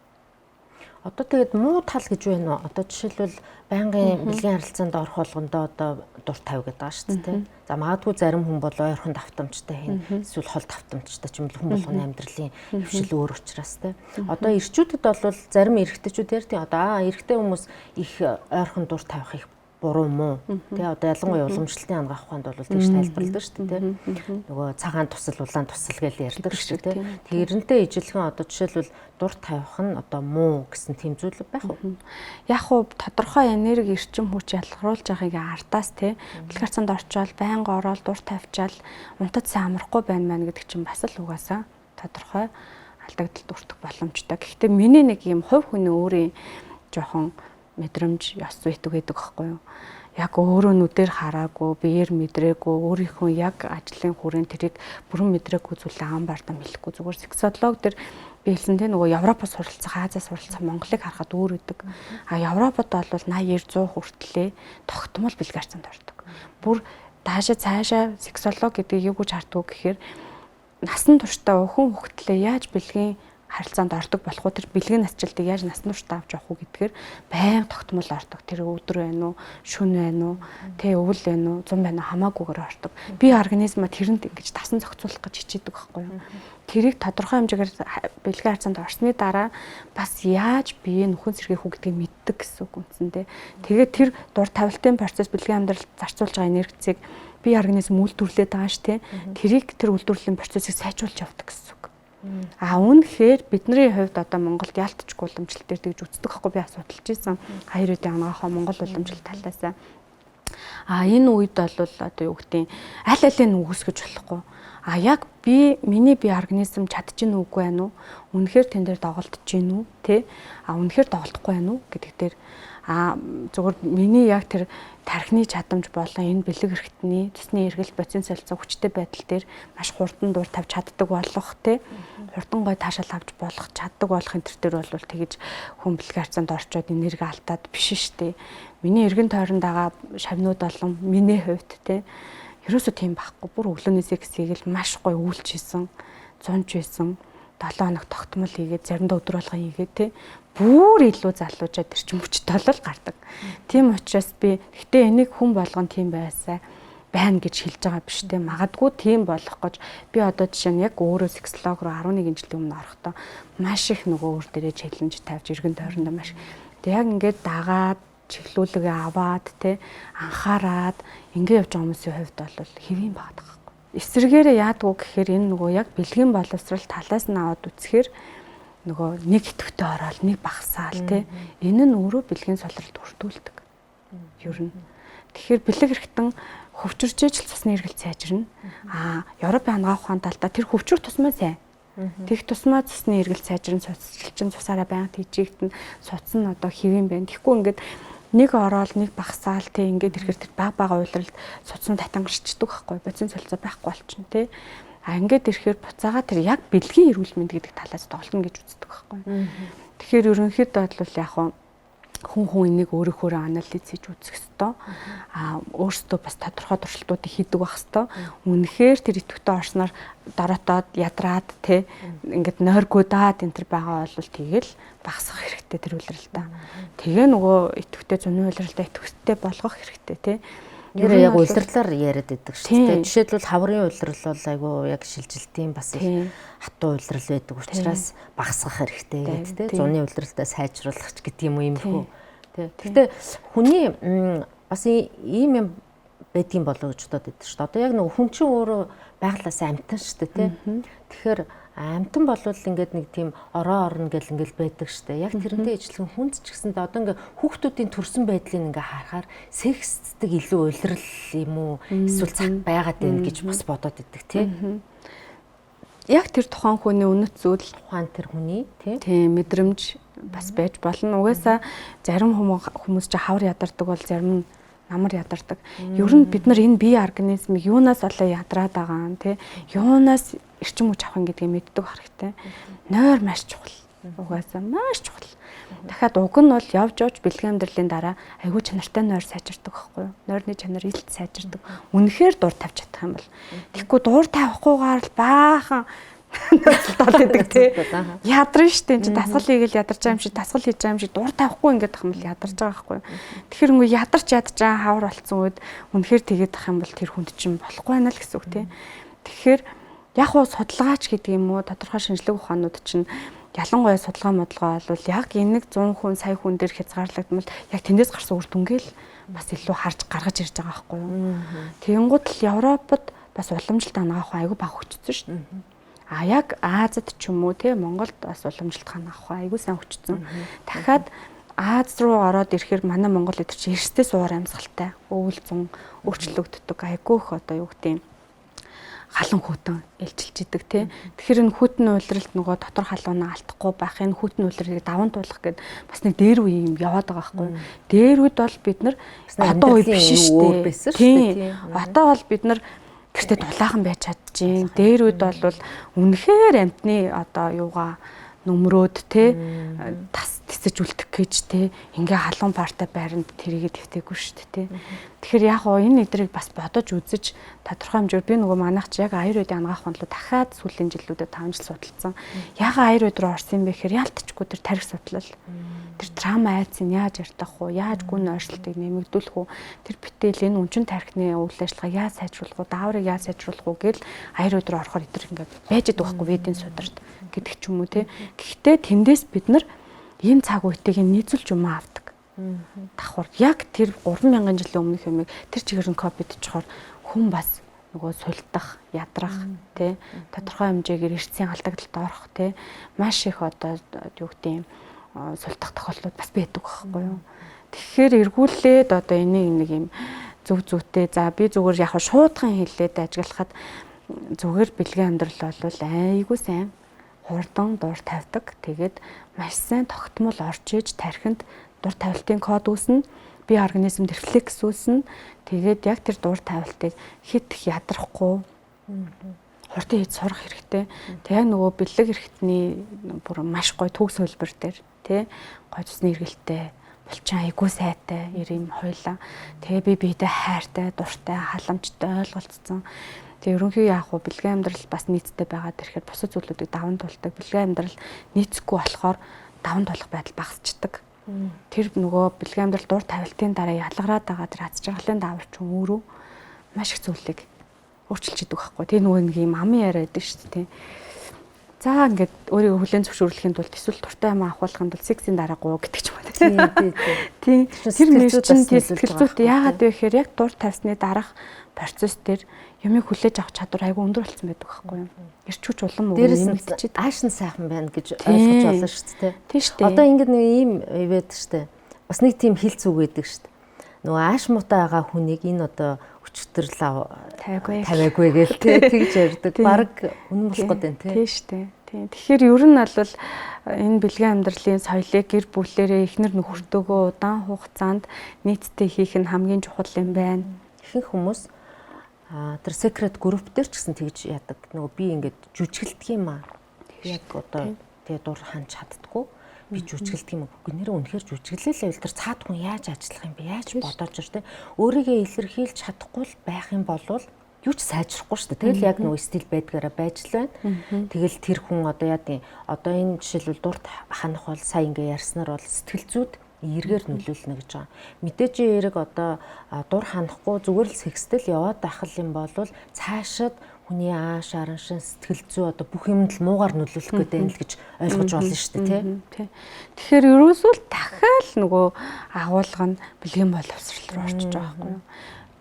Одоо тэгээд муу тал гэж байна уу? Одоо жишээлбэл байнгын бэлгийн харилцаанд орох болгондоо одоо дур тавь гэдэг байгаа шүү дээ. За магадгүй зарим хүн бол ойрхон давтамжтай хийн. Эсвэл хол давтамжтай ч юм уу хүн болгоны амьдралын хөвшил өөр учраас те. Одоо эрчүүдэд бол зарим эрэгтэйчүүд ярьдیں۔ Одоо эрэгтэй хүмүүс их ойрхон дур тавих их буруу муу. Тэ одоо ялангуяа уламжлалтын ангаах ухаанд бол тэгж тайлбарладаг шүү дээ. Нөгөө цагаан тусал, улаан тусал гэж ярьдаг шүү дээ. Тэрнтэй ижилхэн одоо жишээлбэл дур тавих нь одоо муу гэсэн тийм зүйл байх уу? Яг уу тодорхой энерги эрчим хүч ялгаруулж байгааг ардаас те бэлэг харцаанд орчоод байнга ороод дур тавьчаал унтад сайн амрахгүй байна гэдэг чинь бас л угаасаа тодорхой алдагдалд өртөх боломжтой. Гэхдээ миний нэг юм хувь хүний өөрийн жоохон мэдрэмж ёс зүйтэй гэдэг байхгүй юу? Яг өөрөө нүдээр хараагүй, биеэр мэдрээгүй, өөрийнхөө яг ажлын хүрээнд тэрийг бүрэн мэдрээгүй зүйлээ ам бардам хэлэхгүй зүгээр сексологи төр би хэлсэн те нөгөө Европоос суралцах, Азиас суралцах Монголыг харахад өөр үүдэг. Европод бол 80-100 хүртлээ тогтмол бэлэг харцаанд ордог. Бүр цаашаа сексологи гэдэг юу гэж харддаг гэхээр насан туршдаа өхөн хөхтлээ яаж бэлгийн харилцаанд ордог болох уу, тэр бэлгийн насжилтыг яаж насан туршдаа авч явах уу гэдгээр байнга тогтмол ордог. Тэр өдөр байна уу, шөнө байна уу, тэ өвөл байна уу, зам байна уу хамаагүйгээр ордог. Би организмаа тэрэнд ингэж тасан зохицуулах гэж хичээдэг байхгүй юу. Тэрийг тодорхой хэмжээгээр бэлгийн харилцаанд орсны дараа бас яаж бие нөхөн сэргээх үү гэдгийг мэддэг гэсэн үг үндсэндээ. Тэгээд тэр дур тавилтын процесс бэлгийн амьдралд зарцуулж байгаа энергицийг бие организм үйлдвэрлээд байгаа ш тэ. Тэрийг тэр үйлдвэрлэлийн процессыг сайжруулж явдаг гэсэн үг. Үнэхээр бидний хувьд одоо Монголд яалтчгүй уламжлалт тэгж үздэг байхгүй би асуудалж ийсэн. Хоёр үеийн анагаахаа Монгол уламжлалт талаасаа. Энэ үед бол одоо юу гэдэг аль алийг нь үгүйсгэж болохгүй. Яг миний бие организм чадчих нь үгүй байна уу? Үнэхээр тэн дээр доголдож гин үү? Тэ? Үнэхээр доголдохгүй байна уу гэдэг дээр зөвхөн миний яг тэр тархины чадамж болон энэ бэлэг эрхтний цэсний эргэлт бодис солилцоо хүчтэй байдал дээр маш хурдан дур тавьж чаддаг болох те хурдан гой таашаал авч болох чаддаг болох энэ төр бол тэгэж хүн бэлэг харьцаанд орчоод энерги алдаад биш штэ. Миний эргэн тойронд байгаа шавнууд болон миний хувьд те ерөөсөө тийм байхгүй. Бүр өглөөнөөс ихсийг л маш гой үйлч хийсэн, зунж байсан. 7 хоног тогтмол хийгээд заримдаа өдөр болгон хийгээд те бүр илүү залуужаад ирч мөчтэй бол гардаг. Тийм учраас би гэхдээ энийг хүн болгон тийм байсаа байна гэж хэлж байгаа биш те. Магадгүй тийм болох гэж би одоо жишээ нь яг өөрөө сексолог руу 11 жилийн өмнө орохдоо маш их нөгөө өөр дээрээ челленж тавьж эргэн тойрондоо маш тэг яг ингээд дагаад чиглүүлгээ аваад те анхаарад ингээд явж байгаа хүмүүсийн хувьд бол хэвийн багт байгаа. Эсвэргээрээ яадгүй гэхээр энэ нөгөө яг бэлгийн боловсрал талаас нь аваад үзэхээр нөгөө нэг идэвхтэй ороод нэг багсаал те энэ нь өөрөө бэлгийн сулралд хүртүүлдэг. Ер нь. Тэгэхээр бэлэг эрхтэн хөвчөрж ижил цусны эргэлт сайжирна. Европын анагаах ухаан талдаа тэр хөвчөр тусмаа сайн. Тэгэх тусмаа цусны эргэлт сайжирна, цусчлчин цусаараа байнга тийжигдэн, суц нь одоо хэвэн байна. Тэгэхгүй ингээд нэг ороод нэг багсаал те ингээд ирэхээр тэр бага уйлралд суц нь татангарчдаг байхгүй. Бодис солилцоо байхгүй болчихно те. Ингээд ирэхээр буцаага тэр яг бэлгийн эрүүл мэнд гэдэг талаас тоглоно гэж үздэг байхгүй. Тэгэхээр ерөнхийдөө бол яг хүн энийг өөрөөхөө анализ хийж үзэх ёстой. Өөрсдөө бас тодорхой туршилтуудыг хийдэг байх ёстой. Үнэхээр тэр идэвхтэй орсноор дороотоод ядраад те ингээд нойргуудаад энэ төр байгаа бол тэгэл багасгах хэрэгтэй тэр үйлрэлтээ. Тэгээ нөгөө идэвхтэй зуны үйлрэлтээ идэвхтэй болгох хэрэгтэй те. Нэр яг улирлаар яриад байдаг шүү дээ. Жишээлбэл хаврын улирал бол айгүй яг шилжилтийн бас их хатуу улирал байдаг учраас багасгах хэрэгтэй гэдэг тийм. Зуны улиралтай сайжруулах ч гэдэг юм уу юм хөө. Гэхдээ хүний бас ийм юм байдгийн болоо гэж бодоод байдаг шүү дээ. Одоо яг нэг хүн чинь өөрөө байглаасаа амтан шүү дээ тийм. Тэгэхээр амтан болвол ингээд нэг тийм орон гэл ингээл байдаг штэ. Яг тэрнтэй ижилхэн хүнд ч гэсэндээ одоо ингээ хүүхдүүдийн төрсэн байдлыг ингээ харахаар сексдэг илүү улирал юм уу эсвэл цаг байгаад байна гэж бас бодоод идэг тийм. Яг тэр тухайн хүний үнэт зүйл тухайн тэр хүний тийм мэдрэмж бас байж болно. Угаасаа зарим хүмүүс ч хавар ядардаг бол зарим нь амар ядардаг. Ер нь бид нар энэ бие организмыг юунаас олоо ядраад байгаа юм те. Юунаас эрчим хүч авах гэдгийг мэддэг хэрэгтэй. Нойр маш чухал. Угаасаа маш чухал. Дахиад уг нь бол явж бэлгийн амьдралын дараа айгүй чанартай нойр сайжирдаг байхгүй юу? Нойрны чанар илт сайжирдаг. Үнэхээр дур тавьж чадах юм бол. Тэгэхгүй дур тавихгүйгээр л баахан нойртол гэдэг тий. Ядарна штэ энэ дасгал хийгээл ядарч байгаа юм шиг дасгал хийж байгаа юм шиг дур тавихгүй ингээд ах юм бол ядарч байгаа байхгүй юу? Тэгэхээр ингээ ядарч ядж байгаа хавар болцсон үед үнэхээр тэгээд ах юм бол тэр хүнд чинь болохгүй байна л гэсэн үг тий. Тэгэхээр яг уу судалгаач гэдэг юм уу тодорхой шинжлэх ухаанууд чинь ялангуяа судалгаа модлогоо бол яг энийг 100 хүн сая хүн дээр хязгаарлагдмал яг тэндээс гарсан үр дүнгээл бас илүү харж гаргаж ирж байгаа байхгүй юу. Тэгэнгუთ л Европод бас уламжлалт анагаах айгүй баг хүчсэн шүү дээ. Яг Азад ч юм уу те Монголд бас уламжлалт анагаах айгүй сайн хүчсэн. Дахиад Аз руу ороод ирэхээр манай Монгол эдгээр чи эрсдээ суур амьсгалтай өвөл 100 өөрчлөгддөг айгүй их одоо юу гэдэг юм халан хүтэн илчилж идэг тий. Тэгэхээр энэ хүтэн уйлралт нөгөө дотор халуунаа алдахгүй байх энэ хүтэн уйлралыг даван туулах гэд бас нэг дээр үе юм яваад байгаа байхгүй. Дээр үед бол бид нар одоо үе биш шүү дээ. Одоо бол бид нар гэртээ дулаахан байж чадчихээн. Дээр үед бол үнэхээр амтны одоо юугаа нөмрөөд тий тас тисэж үлдэх гэж те ингээ халуун парта байранд тэрийгэ твтээгүй шүү дээ те. Тэгэхээр яг гоо энэ өдрийг бас бодож үзэж тодорхой хэмжээр би нөгөө манайх чи яг аюурведын ангаах онлоо дахиад сүүлийн жилүүдэд 5 жил судалсан. Яга аюурвед руу орсон юм бэ гэхээр ялтчгүй тэр тарих судлал. Тэр трама айцыг яаж артах уу? Яаж гүн ойршилтыг нэмэгдүүлэх үү? Тэр битэл энэ үнчин тархины үйл ажиллагаа яаж сайжруулах уу? Дааврыг яаж сайжруулах уу гэвэл аюурвед руу орохоор өдөр ингээ байж байгаа байхгүй ведийн сударт гэдэг ч юм уу те. Гэхдээ тэндээс бид нар ийм цаг үеийг нийцүүлж юм авдаг. Давхар яг тэр 3000 жилийн өмнөх юмыг тэр чигээр нь копид чухаар хүн бас нөгөө сулдах, ядрах тий тодорхой хэмжээгээр эрсцийн алдагдлалд орох тий маш их одоо юу гэдэг юм сулдах тохиолдлууд бас байдаг байхгүй юу. Тэгэхээр эргүүлээд одоо энийг нэг юм зөв зүйтэй за би зүгээр яг шуудхан хэлээд ажиглахад зүгээр бэлгийн амьдрал бол айгүй сайн хурдан дур тавьдаг. Тэгээд маш сайн тогтмол орж иж тархинд дур тавилтын код үүснэ. Би организмд рефлекс үүснэ. Тэгээд яг тэр дур тавилтыг хит их ядрахгүй хурдан хийж сурах хэрэгтэй. Тэг нөгөө бэлэг эрхтний бүр маш гоё төг сөлбөр дээр тий гоё цусны эргэлттэй булчин айгуу сайтай ирэм хойлоо. Тэгээ би биедээ хайртай, дуртай, халамжтай ойлголцсон. Тэгээ ерөнхий яг хуу бэлгийн амьдрал бас нийцтэй байгаа тэрхээр бусад зүйлүүдийг даван тулдаг. Бэлгийн амьдрал нийцэхгүй болохоор даван тулах байдал багасчдаг. Тэр нөгөө бэлгийн амьдрал дур тавилтын дараа ялгараад байгаа тэр аз жаргалын даварч өөрөө маш их зүйлийг өөрчилж идэг байхгүй. Тэгээ нөгөө нэг юм амын яриад байдаг шүү дээ. За ингээд өөрийгөө хүлэн зөвшөөрлөхийн тулд эсвэл туртай юм авахуулахын тулд сексийн дараа гоо гэдэг ч юм уу. Тийм. Тэр нэр чинь сэтгэлзүйт яагаад вэ гэхээр яг дур тавьсны дараах процесс дээр юмыг хүлээж авах чадвар айгүй өндөр болсон байдаг байхгүй юу? Ирч хүч улам нэмэгдчихэд ааш нь сайхан байна гэж ойлгож болно шүү дээ. Тийм шүү дээ. Одоо ингээд нэг ийм ивэд шүү дээ. Бас нэг тийм хил зүг байдаг шүү дээ. Нөгөө ааш муутай байгаа хүнийг энэ одоо өчтөрлөө тавиагүй гэл тэгж ярьдаг. Бараг үнэн болох гэдэг тийм. Тийм шүү дээ. Тийм. Тэгэхээр ер нь бол энэ бэлгийн амьдралын соёлыг гэр бүлээрээ эхнэр нөхөртөөгөө удаан хугацаанд нийтдээ хийх нь хамгийн чухал юм байна. Ихэнх хүмүүс тэр secret group дээр ч гэсэн тэгж яадаг. Нөгөө би ингээд жүжиглдэг юм аа. Яг одоо тэгээ дур ханж чаддгүй. Би жүжиглдэг юм. Гэнээр үнэхээр жүжиглэлээ л тэр цаад хүн яаж ажиллах юм бэ? Яаж бодож ир тэ. Өөрийгөө илэрхийлж чадахгүй л байх юм бол юу ч сайжрахгүй шүү дээ. Тэгэл яг нөгөө стил байдгаараа байж л байна. Тэгэл тэр хүн одоо яа гэдэг. Одоо энэ жишээлбэл дурд ханах бол сая ингээ ярьснаар бол сэтгэл зүйд эргээр нөлөөлнө гэж байгаа. Мэдээж эрэг одоо дур ханахгүй зүгээр л секстэл яваад байх юм бол цаашид хүний ааш, араншин, сэтгэл зүй одоо бүх юмд л муугар нөлөөлөх гэдэг юм л гэж ойлгож болно шүү дээ, тий. Тэгэхээр ерөөсөө дахиад нөгөө агуулга нь бэлгийн боловсрол руу орчиж байгаа байхгүй юу?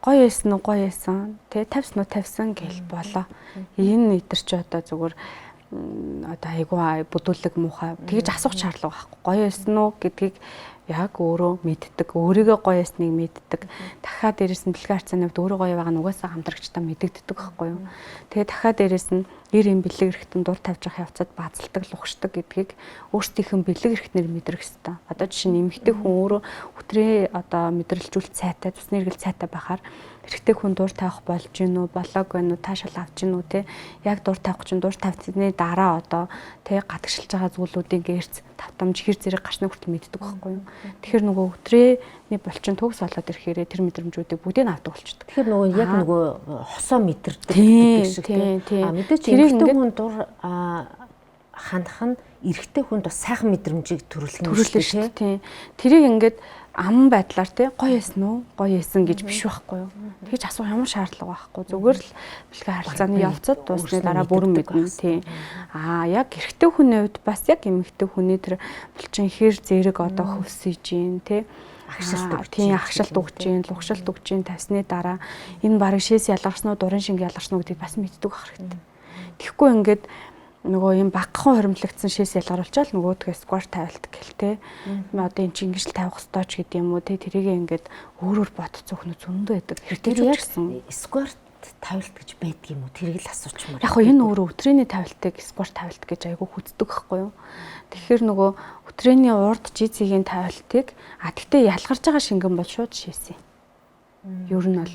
Гоё байсан уу, гоё байсан, тий, тавьсан уу, тавьсан гэл болоо. Энэ өдр чи одоо зүгээр одоо айгуу бүдүүлэг муухай тэгж асуух шаардлага байхгүй. Гоё байсан уу гэдгийг яг өөрөө мэддэг, өөрийгөө гоё ясныг мэддэг. Дахиад дээрэс нь бэлгийн харьцааны хувьд өөрөө гоё байгаа нь угаасаа хамтрагчтай мэддэгддэг байхгүй юу. Тэгээ дахиад дээрэс нь гэр эм бэлэг эрэхтэн дур тавьж явах явцад баазалдаг, лухшдаг гэдгийг өөрсдийнх нь бэлэг эрэхтнэр мэдрэх ёстой. Одоо жишээ нь эмэгтэй хүн өөрөө өтрээ одоо мэдрэлжүүлэлт сайтай, цусны эргэлт сайтай байхаар эрэгтэй хүн дур тавих болж гин үү, болоог байна уу, таашаал авч гин үү те. Яг дур тавих чинь дур тавьсны дараа одоо те гадагшилж байгаа зүйлүүдийн гэрц тавтамж хэр зэрэг гарсны хүртэл мэддэг байхгүй юу. Тэгэхээр нөгөө өтрээний булчин төгс болоод ирэхээрээ тэр мэдрэмжүүдийг бүгдийг авдаг болчихдог. Тэгэхээр нөгөө яг нөгөө хосоо мэдэрдэг гэдэг шиг тийм. Мэдээч эмэгтэй хүн дур хандах нь эрэгтэй хүнд бас сайхан мэдрэмжийг төрүүлэх шүү дээ. Тэрийг ингээд ам байдлаар тий гоё ясан уу, гоё ясан гэж биш байхгүй юу. Тэгж асуух ямар шаардлага байхгүй. Зүгээр л бэлгийн харилцааны явцад дуусны дараа бүрэн мэднэ тий. Яг эрэгтэй хүний хувьд бас яг эмэгтэй хүний тэр булчин хэр зэрэг одоо хөвсөж гин тий. Агшилт өгч гин, лухшилт өгч гин тавьсны дараа энэ барыг шээс ялгарсан уу, дурын шинг ялгарсан уу гэдгийг бас мэддэг байх хэрэгтэй. Тэгэхгүй ингээд нөгөө юм багахан хоримтлагдсан шээс ялгаруулчаал нөгөөдгөө сквар тавилт гэлтэй. Одоо эн чинь ингэж л тавих ёстой ч гэдэг юм уу те. Тэрийг ингээд өөрөөр бодцоо хөнө зөндөө байдаг. Хэрэгтэй ч гэсэн сквар тавилт гэж байдаг юм уу? Тэрийг л асуучмаар. Яг хоо энэ өөрөө өтрээний тавилтыг сквар тавилт гэж айгүй хүздэг байхгүй юу? Тэгэхээр нөгөө өтрээний урд жицгийн тавилтыг тэгтээ ялгарч байгаа шингэн бол шууд шээсэн. Ер нь бол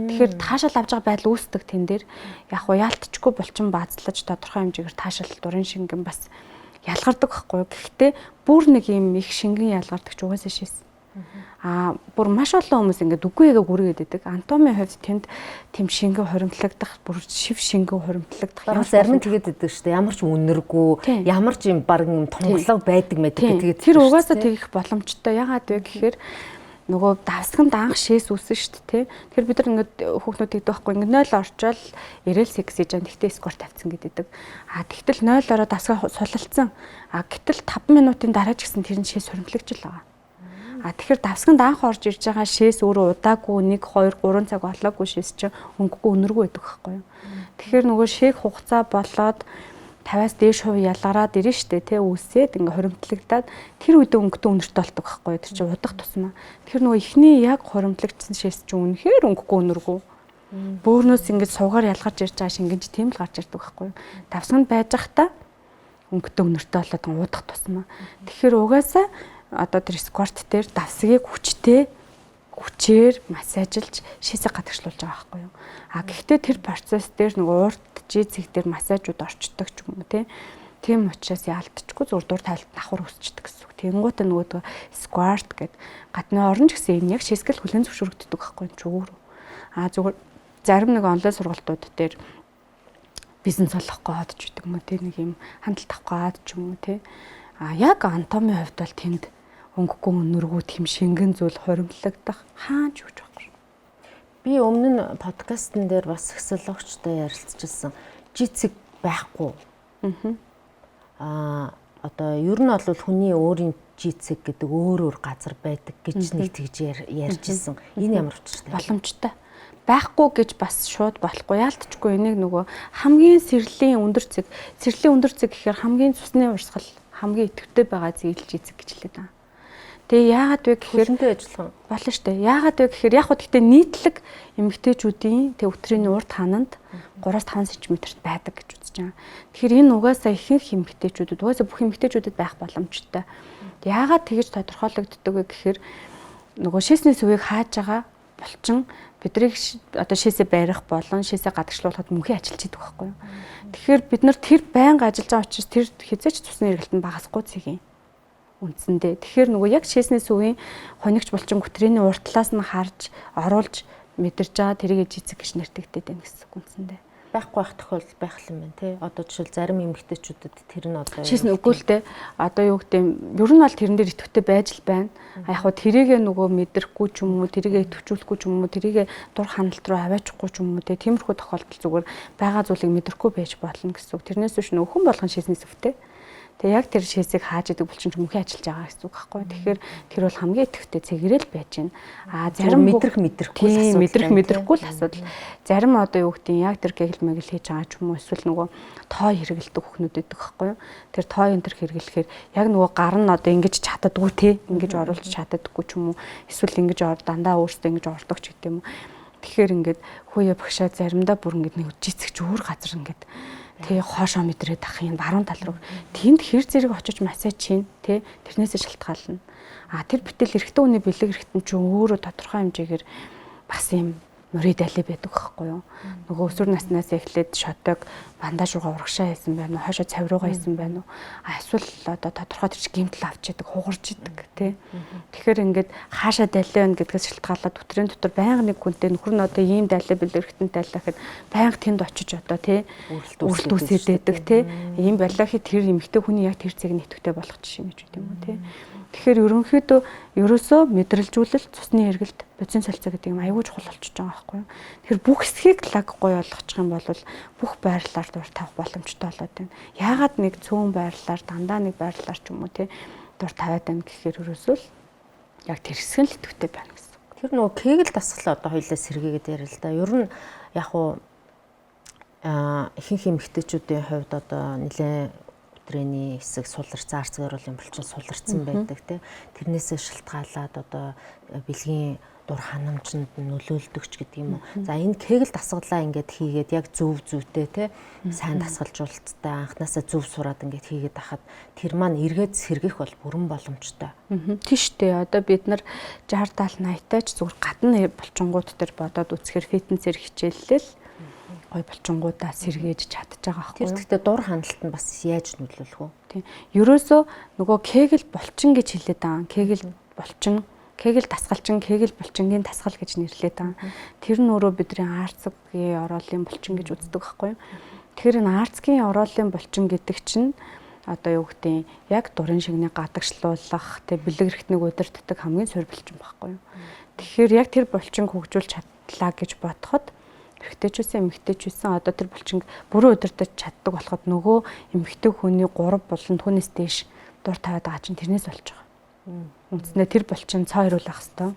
тэгэхээр таашаал авж байгаа байдал үүсдэг тэн дээр яг хуу яалтчгүй булчин баазлаж тодорхой хэмжээгээр таашаал дурын шингэн бас ялгардаг байхгүй юу. Гэхдээ бүр нэг юм их шингэн ялгардаг ч угаасаа шээс. Бүр маш олон хүмүүс ингээд үгүй эгээ гүргээд идэг. Анатомийн хувьд тэнд тэм шингэн хоримтлагдах, бүр шив шингэн хоримтлагдах ямар зарим тэгээд идэг шүү дээ. Ямар ч үнэргүй, ямар ч юм баг юм тунгалаг байдаг гэдэг. Тэр угаасаа тэгэх боломжтой. Ягаад вэ гэхээр нөгөө давсганд анх шээс үүсэн шүү дээ. Тэр бид нар ингээд хүүхнүүд идэх байхгүй ингээд 0 орчоод ирээл сексэж байгаа. Тэгтээ скор тавьсан гэдэг. Тэгтэл 0 ороо давсгаа сулалцсан. Гэтэл 5 минутын дараа ч гэсэн тэр нь шээс хоримтлагч л байгаа. Тэгэхээр давсганд анх орж ирж байгаа шээс өөрөө удаагүй 1 2 3 цаг болоогүй шээс чинь өнгөгүй өнөргүй байдаг байхгүй юу. Тэгэхээр нөгөө шээг хугацаа болоод 50-аас дээш хувь ялгараад ирнэ штэ тий үсээд ингээ хоримтлагдаад тэр үедээ өнгөтэй өнөртэй болдог байхгүй юу. Тэр чинь удах тусмаа. Тэгэхээр нөгөө ихний яг хоримтлагдсан шээс чинь үнэхээр өнгөгүй өнөргүй. Бөөрнөөс ингээ суугаар ялгарч ирж байгаа шингэнж тийм л гарч ирдэг байхгүй юу. Давсганд байж захта өнгөтэй өнөртэй болоод удах тусмаа. Тэгэхээр угаасаа одоо тэр скварт дээр давсгийг хүчээр массажлж шээсээ гадагшлуулж байгаа байхгүй юу. Гэхдээ тэр процесс дээр нөгөө урд жизэг дээр массажууд орчдөг ч юм уу тийм учраас яалтчгүй зур дур тайлт давхар өсчдөг гэсэн үг. Тэнгуутаа нөгөө скварт гэдэг гадны орон ч гэсэн энэ яг шээсгэл хүлэн зөвшөөрөгддөг байхгүй юу. Зүгээр зарим нэг онлайн сургалтууд дээр бизнес олох гээд ч гэдэг юм уу нэг юм хандлт авах гээд ч юм уу яг анатомийн хувьд бол тэнд өнгөгүй өнөргөө тэм шингэн зүйл хоримтлагдах хаач үуч байхгүй. Би өмнө нь подкастн дээр бас сексологчтой ярилцчихсан. Жицэг байхгүй. Одоо ер нь бол хүний өөрийн жицэг гэдэг өөр газар байдаг гэж нэг тэгж ярьжсэн. Энэ ямар учиртай? Боломжтой. Байхгүй гэж бас шууд болохгүй. Яалтчгүй энийг нөгөө хамгийн сэрлийн өндөр цэг гэхээр хамгийн цусны урсгал хамгийн идэвхтэй байгаа зээл жицэг гэж хэлээд байна. Тэгээ яагаад вэ гэхээр хүнтэй ажиллах болно шүү дээ. Яагаад вэ гэхээр яг хөө гэхдээ нийтлэг эмэгтэйчүүдийн тэг өтрийн урд хананд 3-5 см-т байдаг гэж үзэж байгаа. Тэгэхээр энэ угаасаа ихэнх эмэгтэйчүүдэд угаасаа бүх эмэгтэйчүүдэд байх боломжтой. Яагаад тэгэж тодорхойлогддог вэ гэхээр нөгөө шээсний сүвийг хааж байгаа булчин бидрийг одоо шээсээ барих болон шээсээ гадагшлуулахад мөнхийн ажиллаж идэг байхгүй юу. Тэгэхээр бид нар тэр байнга ажиллаж байгаа учраас тэр хязгаарч цусны эргэлтэнд багасгүй цэгийн үндсэндээ. Тэгэхээр нөгөө яг шээсний сүвийн хонигч булчин гүтрээний урт талаас нь харж оруулж мэдэрж байгаа тэрийг жицэг гэж нэртэгдээд байна гэсэн үндсэндээ. Байхгүй байх тохиолдол байх юм байна тий. Одоо жишээл зарим эмэгтэйчүүдэд тэр нь одоо шээс нь үгүй л дээ. Одоо юу гэдэг юм ер нь бол тэрэн дээр идэвхтэй байж л байна. Яг хөө тэрийгэ нөгөө мэдрэхгүй ч юм уу, тэрийгэ идэвхжүүлэхгүй ч юм уу, тэрийгэ дур ханалт руу аваачихгүй ч юм уу тий. Тиймэрхүү тохиолдол зүгээр байгаа зүйлийг мэдрэхгүй байж болно гэсэн үг. Тэрнээс биш нөхөн болгон шээсний сүвтэй. Тэгээ яг тэр шээсийг хааж идэг булчин ч мөнхийн ажиллаж байгаа гэсэн үг байхгүй. Тэгэхээр тэр бол хамгийн идэвхтэй цэгэрэл байж байна. Зарим мэдрэхгүй л асуудал. Зарим одоо юу гэдэг яг тэр гэгэл мэгэл хийж байгаа ч юм уу эсвэл нөгөө тоо хэрэгэлдэг хүүхнүүд идэх байхгүй юу. Тэр тоо энэ төр хэрэглэхээр яг нөгөө гар нь одоо ингэж чаддаггүй те ингэж оруулж чаддаггүй ч юм уу эсвэл ингэж дандаа өөртөө ингэж ордог ч гэдэг юм уу. Тэгэхээр ингээд хөөе багшаа заримдаа бүр ингээд нэг жицгч өөр газар ингээд тий хоошоо мэдрээд ах юм баруун тал руу тэнд хэр зэрэг очиж массаж хийн тий тэрнээсээ шалтгаална. Тэр бүтэл эрэгтэй хүний бэлэг эрэгтэн ч өөрөө тодорхой хэмжээгээр бас юм мөрөд алий байдаг байхгүй юу. Нөгөө өсвөр наснаас эхлээд шотог бандаж руугаа урагшаа хийсэн байна уу, хоошоо цав руугаа хийсэн байна уу. Эсвэл одоо тодорхой төрч гэмтэл авч идэг, хугарч идэг тий. Тэгэхээр ингээд хаашаа далай байна гэдгээс шалтгаалаад өтрийн дотор байнга нэг хүнтэй нөхөр нь одоо ийм далай бэлэг эрэгтэн далай гэхэд байнга тэнд очиж одоо тий үрэлт үсээд байдаг тий. Ийм байлаа хэ тэр эмэгтэй хүний яг тэр цэг нэтгэвтэй болох жишээ гэж үү юм уу тий. Тэгэхээр ерөнхийдөө ерөөсөө мэдрэлжүүлэл цусны эргэлт бодис солилцоо гэдэг юм аягүй чухал болчихж байгаа байхгүй юу. Тэгэхээр бүх хэсгийг лаг гоё болгочих юм бол бүх байрлалаар дур тавих боломжтой болоод байна. Яагаад нэг цөөн байрлалаар дандаа нэг байрлалаар ч юм уу тий дур тавиад байна гэхээр ерөөсөө л яг тэр хэсэг нь л идэвхтэй байна гэсэн. Тэр нөгөө кегл дасгал одоо хоёулаа сэргээгээд ярил л да. Ер нь яг уу ихэнх эмэгтэйчүүдийн хувьд одоо нэлээ өдрөөний хэсэг суларч заарцгаар бол юм болчин суларцсан байдаг тий. Тэрнээсээ шалтгаалаад одоо бэлгийн дур ханамжинд нөлөөлдөг ч гэдэг юм уу. За энэ кегл дасгалаа ингээд хийгээд яг зөв зүйтэй тий сайн дасгалжуулалттай анханасаа зөв сураад ингээд хийгээд ахад тэр маань эргээд сэргийх бол бүрэн боломжтой. Тийш үү. Одоо бид нар 60 70 80 таач зүгээр гадна булчингууд дээр бодоод үцхээр фитнесээр хичээллээ л гой булчингуудаа сэргээж чадчих байгаа байхгүй юу? Тэр гэхдээ дур хандлт нь бас яаж нөлөөлөх вэ? Тийм. Ерөөсөө нөгөө кегел булчин гэж хэлээд байгаа. Кегел булчин, кегел дасгалчин, кегел булчингийн дасгал гэж нэрлэдэг байгаа. Тэр нь өөрөө бидний арцгийн ороолын булчин гэж үздэг байхгүй юу? Тэгэхээр энэ арцгийн ороолын булчин гэдэг чинь одоо юу гэдэг яг дурын шигний гадагшлуулах, тэг бэлэг эрхтнийг удирддаг хамгийн суур булчин байхгүй юу? Тэгэхээр яг тэр булчинг хөгжүүлж чадлаа гэж бодоход эмэгтэйчүүсэн одоо тэр булчинг бүрэн удирдах чаддаг болоход нөгөө эмэгтэй хүний 3 болон түүнээс дээш дур тавиад байгаа чинь тэрнээс болж байгаа. Үндсэндээ тэр булчин цаа ируулах хэвээр.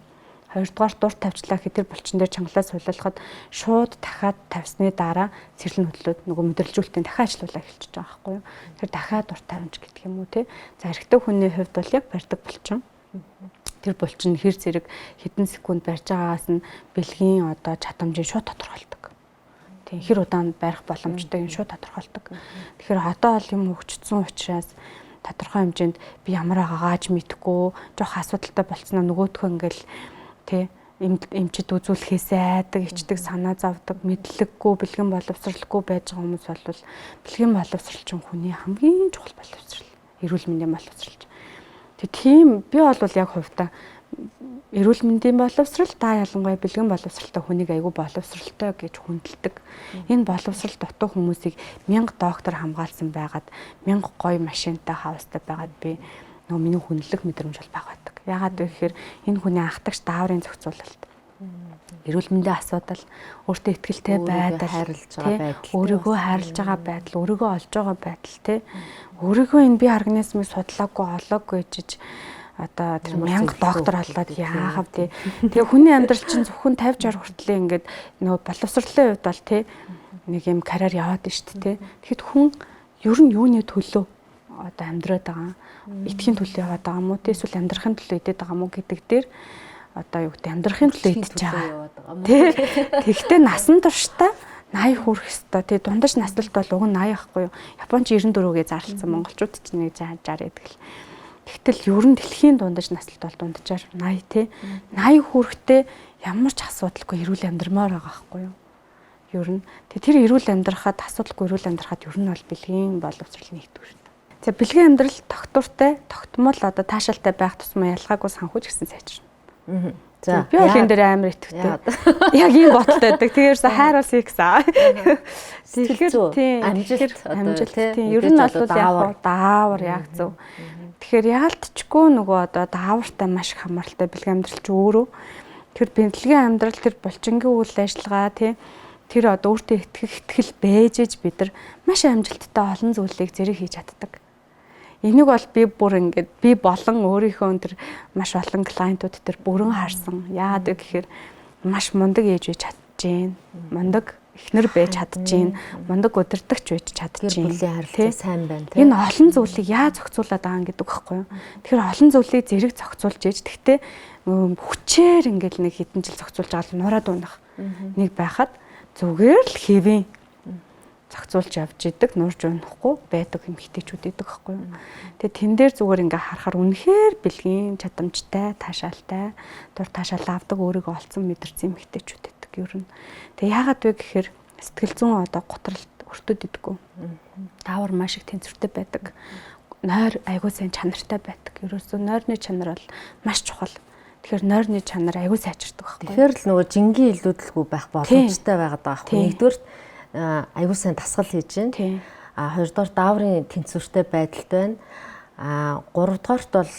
Хоёрдугаар дур тавьчлаа гэхэд тэр булчин дээр чангалаа суулгахад шууд дахиад тавьсны дараа цэрлэн хөдлөөд нөгөө мэдрэлжүүлэлтийн дахиад ажиллуулаа эхэлчихэж байгаа байхгүй юу. Тэр дахиад дур тавьж гэдэг юм уу те. За эрэгтэй хүний хувьд бол яг барьдаг булчин. Тэр булчин хэр зэрэг хэдэн секунд барьж байгаагаас нь бэлгийн одоо чадамжийг шууд тодорхойлдог. Тийм хэр удаанд барих боломжтой юм шууд тодорхойлдог. Тэгэхээр одоо бол юм хөгжсөн учраас тодорхой хэмжээнд би ямар агаагааж мэдэхгүй жоох асуудалтай болцсноо нөгөөдхөө ингээл тий эмчид үзүүлэхээсээ айдаг, ичдэг, санаа зовдөг, мэдлэггүй, бэлгэн боловсралгүй байж байгаа хүмүүс бол бэлгэн боловсрал чинь хүний хамгийн чухал боловсрал. Эрүүл мэндийн боловсрал. Тийм би бол яг хувьдаа эрүүл мэндийн боловсрал та ялангуяа бэлгэн боловсралтай хүнийг айгүй боловсралтай гэж хүндэлдэг. Энэ боловсрал дутуу хүмүүсийг 1000 доктор хамгаалсан байгаад 1000 гоё машинтай хаустай байгаад би нөгөө миний хүнлэх мэдрэмж бол байгаа. Яагаад вэ гэхээр энэ хүний анхдагч дааврын зохицуулалт. Эрүүл мэндийн асуудал, өөртөө ихтэй байдал, хайрлаж байгаа байдал, өөрийгөө хайрлаж байгаа байдал, өөрийгөө олж байгаа байдал тий. Өөрийгөө энэ бие организмыг судлаагүй, олоогүй гэж одоо тэр 1000 доктор олоод яахав тий. Тэгээ хүний амьдрал чинь зөвхөн 50 60 хүртлээ ингээд нөгөө боловсролын хувьд бол тий нэг юм карьер яваад нь шүү дээ тий. Тэгэхэд хүн ер нь юуны төлөө одоо амьдраад байгаа этгийн төлөө яваад байгаа мó тий эсвэл амьдрахын төлөө идээд байгаа мó гэдэг дээр одоо юу гэдэг амьдрахын төлөө идэж байгаа тий. Тэгвэл насан туршдаа 80 хүрэх ёстой тий дундаж наслалт бол уг нь 80 ахгүй юу. Японч 94-гээ зарлцсан монголчууд ч нэг 60 гэдэг л. Тэгтэл ер нь дэлхийн дундаж наслалт бол дунджаар 80 тий 80 хүрэхтэй ямар ч асуудалгүй эрүүл амьдрмаар байгаа хгүй юу. Ер нь тэр эрүүл амьдрахад асуудалгүй эрүүл амьдрахад ер нь бол бэлгийн боловсрал нэгдүгээр. За бэлгийн амьдрал тогтвортой, тогтмол одоо таашаалтай байх тусмаа ялгаагүй санхүүж гэсэн сайжирна. За би бол энэ дээр амар итгэвтэй. Яг ийм боталтай байдаг. Тэгээрээс хайруулсан гэсэн. Тэгэхээр тийм амжилт тийм ер нь бол даавар яг зөв. Тэгэхээр яалтчгүй нөгөө одоо даавартай маш их хамааралтай бэлгийн амьдрал ч өөрөө тэр бэлгийн амьдрал тэр булчингийн үйл ажиллагаа тий тэр одоо өөртөө итгэл бэжэж бид нар маш амжилттай олон зүйлийг зэрэг хийж чаддаг. Энийг бол би бүр ингээд би болон өөрийнхөө тэр маш олон клиентууд тэр бүрэн харсан. Яагаад гэхээр маш мундаг ээж байж чадчихээн. Мундаг эхнэр байж чадчихээн. Мундаг удирдагч байж чадчихээн. Бүлийн харилцаа сайн байна тийм. Энэ олон зүйлийг яаж зохицуулаад байгаа гэдэг байхгүй юу? Тэгэхээр олон зүйлийг зэрэг зохицуулж ээж. Тэгтээ хүчээр ингээд нэг хэдэн жил зохицуулж байгаа л нураад унах нэг байхад зүгээр л хэвэн зохицуулж явж идэг, нурж унахгүй байдаг эмэгтэйчүүд идэг байхгүй юу. Тэгээ тэн дээр зүгээр ингээ харахаар үнэхээр бэлгийн чадамжтай, таашаалтай, дур таашаал авдаг өөрийгөө олцсон мэдэрсэн эмэгтэйчүүд идэг ер нь. Тэгээ яагаад вэ гэхээр сэтгэл зүйн одоо готролд өртөд идэггүй. Даавар маш их тэнцвэртэй байдаг. Нойр айгуу сайн чанартай байдаг. Ерөөсөө нойрны чанар бол маш чухал. Тэгэхээр нойрны чанар айгуу сайжирдаг байхгүй юу. Тэгэхээр л нөгөө жингийн илүүдэлгүй байх боломжтой байгаад байгаа байхгүй юу. Нэгдүгээр аюул сайн дасгал хийж байна. Хоёрдугаар дааврын тэнцвэртэй байдалд байна. Гуравдугаарт бол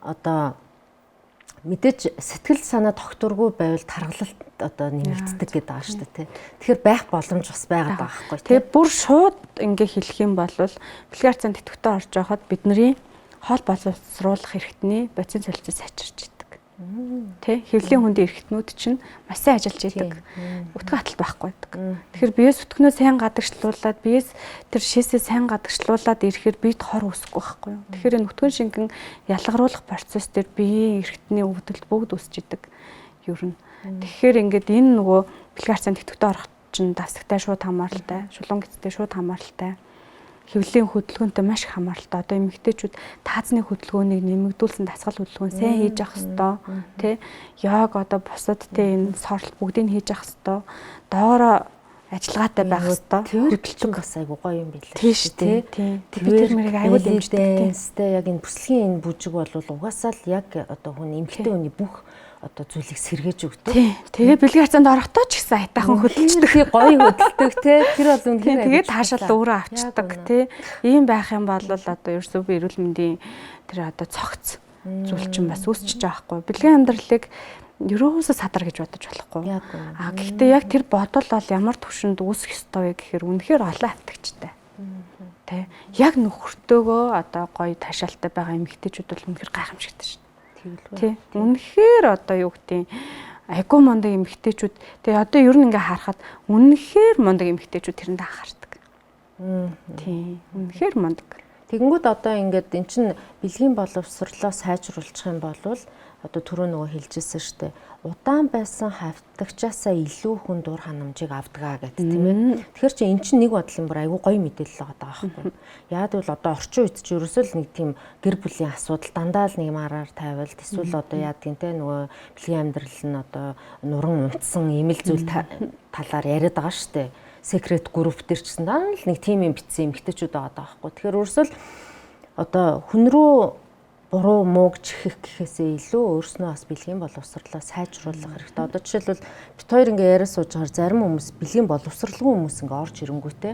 одоо мэдээж сэтгэл санаа тогтворгүй байвал тархалт одоо нэмэгддэг гэдэг байгаа шүү дээ. Тэгэхээр байх боломж бас байгаад байгаа байхгүй. Тэгээ бүр шууд ингээ хэлэх юм бол бэлгээр цан тэтгэвтэй орж байхад бидний хоол боловсруулах хэрэгтний бодис солилцоо сайжирч идэг. Тэ хэвлийн хүндийн эрхтнүүд чинь маш сайн ажиллаж идэг. Өтгөн атал байхгүй байдаг. Тэгэхээр биес өтгөнөө сайн гадагшлуулад, биес тэр шээсээ сайн гадагшлуулад ирэхээр биед хор үсэхгүй байхгүй юу. Тэгэхээр энэ өтгөн шингэн ялгаруулах процесс дээр биеийн эрхтний өвдөлт бүгд үсэж идэг. Ер нь. Тэгэхээр ингээд энэ нөгөө бэлгээр цан тэтгэвтэй орох чинь давсагтай шууд хамааралтай, шулуун гидтэй шууд хамааралтай. Хэвлэлийн хөдөлгөөнтэй маш их хамааралтай. Одоо эмэгтэйчүүд таазны хөдөлгөөнийг нэмэгдүүлсэн дасгал хөдөлгөөн сайн хийж явах хэвээр тий. Яг одоо бусад тий энэ сорилт бүгдийг хийж явах хэвээр. Доороо ажиллагаатай байх хэрэгтэй. Хөдөлгөөн бас айгуу гоё юм билээ. Тийм шүү дээ. Тийм. Би тэр мэрийг айгуу дэмждэг. Яг энэ бүслийн энэ бүжиг бол угаасаа л яг одоо хүн эмэгтэй хүний бүх одоо зүйлийг сэргээж өгдөг. Тэгээ бэлгийн хацаанд орохдоо ч гэсэн айтаахан хөдөлгдөг. Гоё хөдөлдөг тий. Тэр бол үнэхээр тэгээ таашаал өөрөө авчдаг тий. Ийм байх юм бол одоо ерөөсөө би эрүүл мэндийн тэр одоо цогц зүйл чинь бас үүсчихэж байгаа хгүй. Бэлгийн амьдралыг ерөөсөө садар гэж бодож болохгүй. Гэхдээ яг тэр бодол бол ямар түвшинд үүсэх ёстой вэ гэхээр үнэхээр олон автагчтай. Тэ яг нөхөртөөгөө одоо гоё таашаалтай байгаа эмэгтэйчүүд бол үнэхээр гайхамшигтай шүү. Тий. Үнэхээр одоо юу гэдэг айгуу мундаг эмэгтэйчүүд тэгээ одоо ер нь ингээ харахад үнэхээр мундаг эмэгтэйчүүд тэрэнд анхаардаг. Тий. Үнэхээр мундаг. Тэгэнгүүт одоо ингээд эн чин бэлгийн боловсрлоо сайжруулчих юм бол одоо түрүү нөгөө хэлжсэн штэ удаан байсан хавтагчаасаа илүү хүн дур ханамжийг авдгаа гэдэг тийм ээ. Тэгэхээр чи эн чинь нэг бодлын бүр айгүй гоё мэдээлэл байгаа байхгүй. Яг бол одоо орчин үед чи ерөөсөө л нэг тийм гэр бүлийн асуудал дандаа л нэг мараар тавил эсвэл одоо яадгийн те нөгөө бэлгийн амьдрал нь одоо нуран унтсан имэл зүйл талаар яриад байгаа штэ. Секрет групп дээр ч гэсэн даа л нэг тим юм битсэн эмгтээчүүд байгаа байхгүй. Тэгэхээр ерөөсөө л одоо хүн рүү буруу мууг чихэх гэхээсээ илүү өөрснөө бас бэлгийн боловсрлоо сайжруулах хэрэгтэй. Одоо жишээлбэл бит хоёр ингээ яриа сууж байгаа зарим хүмүүс бэлгийн боловсралгүй хүмүүс ингээ орж ирэнгүүтээ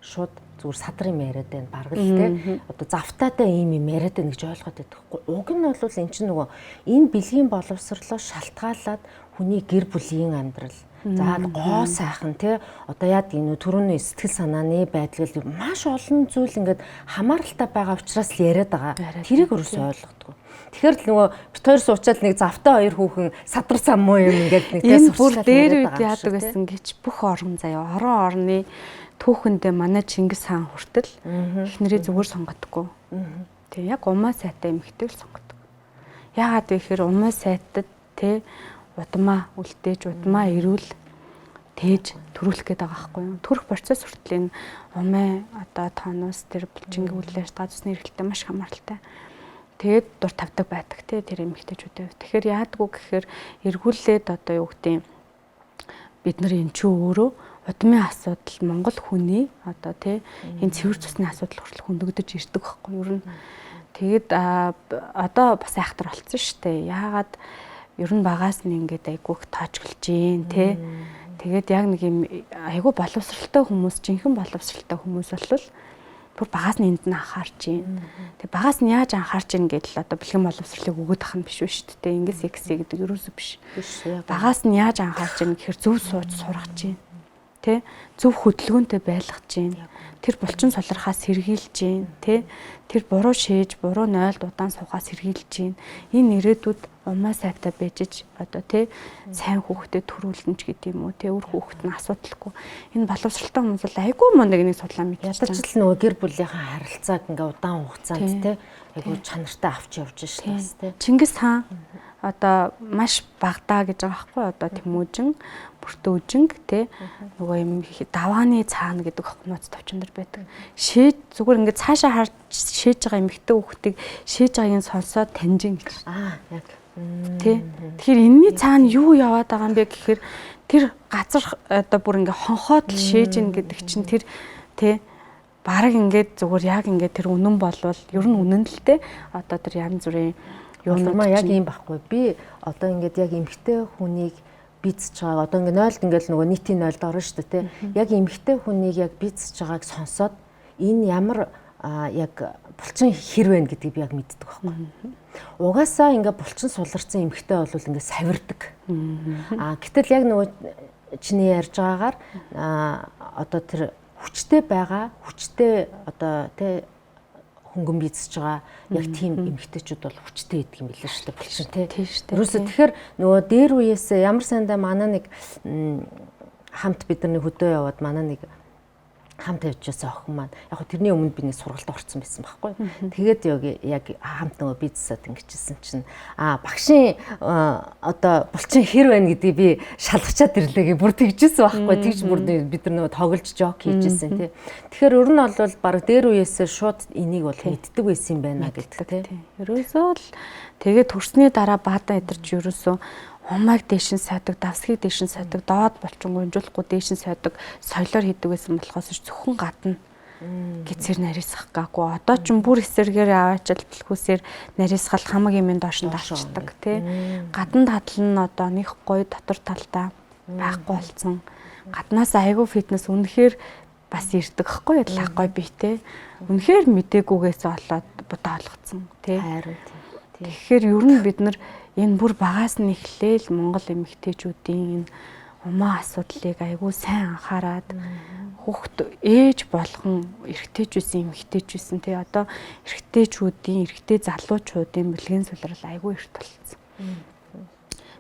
шууд зүгээр садар юм яриад байна бараг л те. Одоо завтаатай ийм юм яриад байна гэж ойлгоод байдаг. Уг нь бол эн чинь нөгөө энэ бэлгийн боловсрлоо шалтгаалаад хүний гэр бүлийн амьдрал за гоо сайхан тий одоо яад гинүү түрүүний сэтгэл санааны байдал маш олон зүйл ингээд хамааралтай байгаа учраас л яриад байгаа. Тэрийг өрөөсөө ойлгохгүй. Тэгэхээр л нөгөө бит хоёр суучаад нэг завтай хоёр хүүхэн садар самуу юм ингээд нэг тийм сурчлаад дээр үед яадаг гэсэн гэж бүх орон заяа орны түүхэндээ манай Чингис хаан хүртэл эхнэрээ зүгээр сонгодоггүй. Тэг яг умаа сайтай эмэгтэй л сонгодог. Яагаад вэ гэхээр умаа сайтад тий удмаа үлдээж удмаа ирүүл тээж төрүүлэх гээд байгаа байхгүй юу. Төрөх процесс хүртэл энэ умаа одоо тооноос тэр булчингийн үйл ажиллагаа зүсний эрхлэлтэй маш хамааралтай. Тэгээд дур тавдаг байдаг тий тэр эмэгтэйчүүдээ. Тэгэхээр яадгүй гэхээр эргүүлээд одоо юу гэдэг бид нар энэ ч өөрөө удмын асуудал Монгол хүний одоо тий энэ цэвэр цусны асуудал хүртэл хөндөгдөж ирдэг байхгүй юу. Ер нь тэгээд одоо бас айхтар болцсон шүү дээ. Яагаад ер нь багаас нь ингээд айгүйх тоочглж гин тий. Тэгээд яг нэг юм айгүй боловсралтай хүмүүс, жинхэнэ боловсралтай хүмүүс болвол бүр багаас нь энд нь анхаарч гин. Тэгээд багаас нь яаж анхаарч гин гэдэл одоо бэлхэн боловсралыг өгöd ах нь биш үү шүү дээ. Ингээ секси гэдэг ерөөсөө биш. Багаас нь яаж анхаарч гин гэхээр зөв сууж сургаж гин. Тэ зөв хөдөлгөөнтэй байлгаж гин. Тэр булчин сулрахаас сэргийлж гин. Тэ тэр буруу шээж, буруу нойлд удаан суухаас сэргийлж гин. Энэ ирээдүйд умаа сайтай байжж одоо тий сайн хүүхдэд төрүүлнэ ч гэдэг юм уу тий өөр хүүхэд нь асуудалгүй энэ боловсралтай хүмүүс бол айгүй мундаг нэг судлаа мэдчихэж байгаа. Ядарч л нөгөө гэр бүлийнхаа харилцааг ингээ удаан хугацаанд тий айгүй чанартай авч явж шээ бас тий. Чингис хаан одоо маш багтаа гэж байгаа байхгүй одоо Тэмүүжин Бүртөөжинг тий нөгөө юм давааны цаана гэдэг хогнооц товчондөр байдаг. Шээж зүгээр ингээ цаашаа харж шээж байгаа эмэгтэй хүүхдийг шээж байгааг нь сонсоод таньжин гэж. Яг Тэ. Тэгэхээр энэний цаана юу яваад байгаа юм бэ гэхээр тэр газар одоо бүр ингээ хонхоод л шээж ин гэдэг чинь тэр тэ бараг ингээд зүгээр яг ингээд тэр үнэн болвол ер нь үнэн л тэ одоо тэр янз бүрийн юунаа яг юм байхгүй. Би одоо ингээд яг эмэгтэй хүнийг бицж байгааг одоо ингээд нойлд ингээд нөгөө нийтийн нойлд орно шүү дээ тэ. Яг эмэгтэй хүнийг яг бицж байгааг сонсоод энэ ямар яг булчин хэр вэ гэдгийг би яг мэддэг байхгүй. Угаасаа ингээ булчин суларсан эмэгтэй бол ингээ савирдаг. Гэтэл яг нөгөө чиний ярьж байгаагаар одоо тэр хүчтэй байгаа, хүчтэй одоо тэ хөнгөн бицж байгаа яг тийм эмэгтэйчүүд бол хүчтэй идэг юм билээ шүү дээ булчин тэ. Ерөөсө тэгэхээр нөгөө дээр үеэс ямар сандаа манай нэг хамт бидний хөдөө яваад манай нэг хамт явжсэн охин маань яг хөө тэрний өмнө би нэг сургалт орсон байсан байхгүй. Тэгээд яг хамт нөгөө бизнесад ингэжсэн чинь багшийн одоо булчин хэр байна гэдгийг би шалгачаад ирлээ бүр тэгжсэн байхгүй. Тэгж бүр бид нар нөгөө тоглож жок хийжсэн тий. Тэгэхээр өөр нь бол баг дээр үеэс шууд энийг бол мэддэг байсан юм байна гэдэг тий. Ерөөсөө л тэгээд төрсний дараа баада идэрч ерөөсөө умайг дээшин сойдог, давсгийг дээшин сойдог, доод болчингоо хөнжүүлэхгүй дээшин сойдог, соёлоор хийдэг байсан болохоос зөвхөн гадна гэцэр нарийсах гаагүй. Одоо ч бүр эсэргээр аваачаал бэлхүүсээр нарийсгал хамаг юмын доош нь дарчдаг тий. Гадна татал нь одоо нэг гоё дотор талдаа байхгүй болсон. Гаднаас айгүй фитнес үнэхээр бас ирдэг хгүй лах гоё бий тий. Үнэхээр мдэггүйгээс олоод бодоо олгоцсон тий. Харин тий. Тэгэхээр ер нь бид нар энэ бүр багаас нь эхлээл Монгол эмэгтэйчүүдийн энэ умаа асуудлыг айгүй сайн анхаарад хүүхд ээж болгон эрэгтэйчүүдийн эмэгтэйчүүдсэн тий одоо эрэгтэй залуучуудын бэлгийн сулрал айгүй эрт болсон.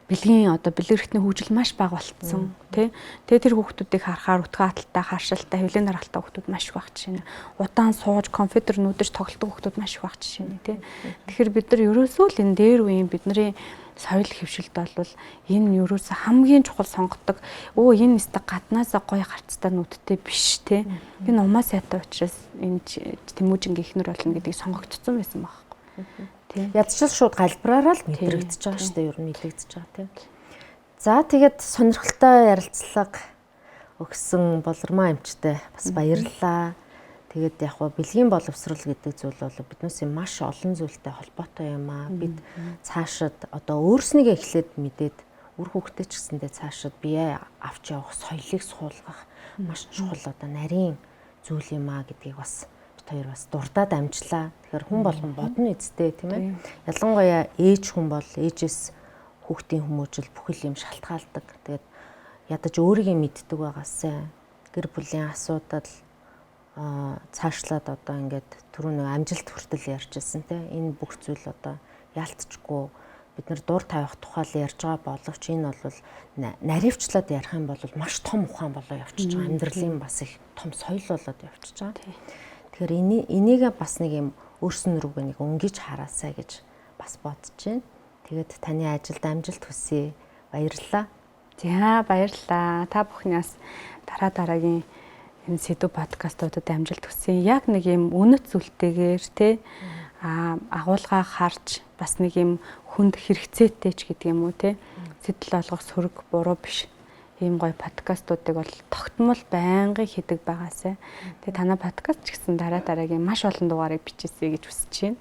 Бэлгийн одоо бэлгэрхтний хөгжил маш бага болцсон тий. Тэгээ тэр хүүхдүүдийг харахаар өтгөө хаталтай, харшилтай, хөвлийн дараалттай хүүхдүүд маш их баг жишээ нь. Удаан сууж компьютер нүүдэж тоглодог хүүхдүүд маш их баг жишээ нь тий. Тэгэхээр бид нар ерөөсөө л энэ дээр үеийн бидний соёл хөвшилд бол энэ ерөөсөө хамгийн чухал сонгодог. Энэ нэстэг гаднаасаа гоё гарцтай нүдтэй биш тий. Энэ умаа сайтай учраас энэ Тэмүүжингийн эхнэр болно гэдгийг сонгогдсон байсан байхгүй. Ядчил шууд галбираараа л мэдрэгдэж байгаа шүү дээ. Ер нь мэдрэгдэж байгаа тийм. За тэгээд сонирхолтой ярилцлага өгсөн Болормоо эмчтэй бас баярлалаа. Тэгээд яг хоо бэлгийн боловсрал гэдэг зүйл бол биднээс маш олон зүйлтэй холбоотой юм аа. Бид цаашид одоо өөрснийгээ эхлээд мэдээд үр хөвгтэй ч гэсэндээ цаашид бие авч явах соёлыг суулгах маш чухал одоо нарийн зүйл юм аа гэдгийг бас хоёр бас дурдаад амжлаа. Тэгэхээр хүн болгон бодно эцтэй тийм ээ. Ялангуяа ээж хүн бол ээжээс хүүхдийн хүмүүжил бүхэл юм шалтгаалдаг. Тэгээд ядаж өөрийгөө мэддэг байгаасай. Гэр бүлийн асуудал цаашлаад одоо ингээд түрүүн амжилт хүртэл ярьжсэн тийм. Энэ бүх зүйл одоо яалтчгүй бид нар дур тавих тухай ярьж байгаа боловч энэ бол наривчлаад ярих юм бол маш том ухаан болоо явчихж байгаа. Амьдралын бас их том соёл болоод явчихж байгаа. Тэгэхээр энийг бас нэг юм өөрсөн рүүгээ нэг өнгөж хараасаа гэж бас бодож байна. Тэгээд таны ажилд амжилт хүсье. Баярлалаа. За баярлалаа. Та бүхнээс дараагийн энэ сэдв подкастуудад амжилт хүсье. Яг нэг юм үнэт зүйлтэйгээр те агуулгаа харж бас нэг юм хүнд хэрэгцээтэй ч гэдэг юм уу те сэтэл олгох сөрөг буруу биш. Ийм гоё подкастуудыг бол тогтмол байнгын хийдэг байгаасай. Тэгээ танай подкаст ч гэсэн дараагийн маш олон дугаарыг бичээсэй гэж хүсэж байна.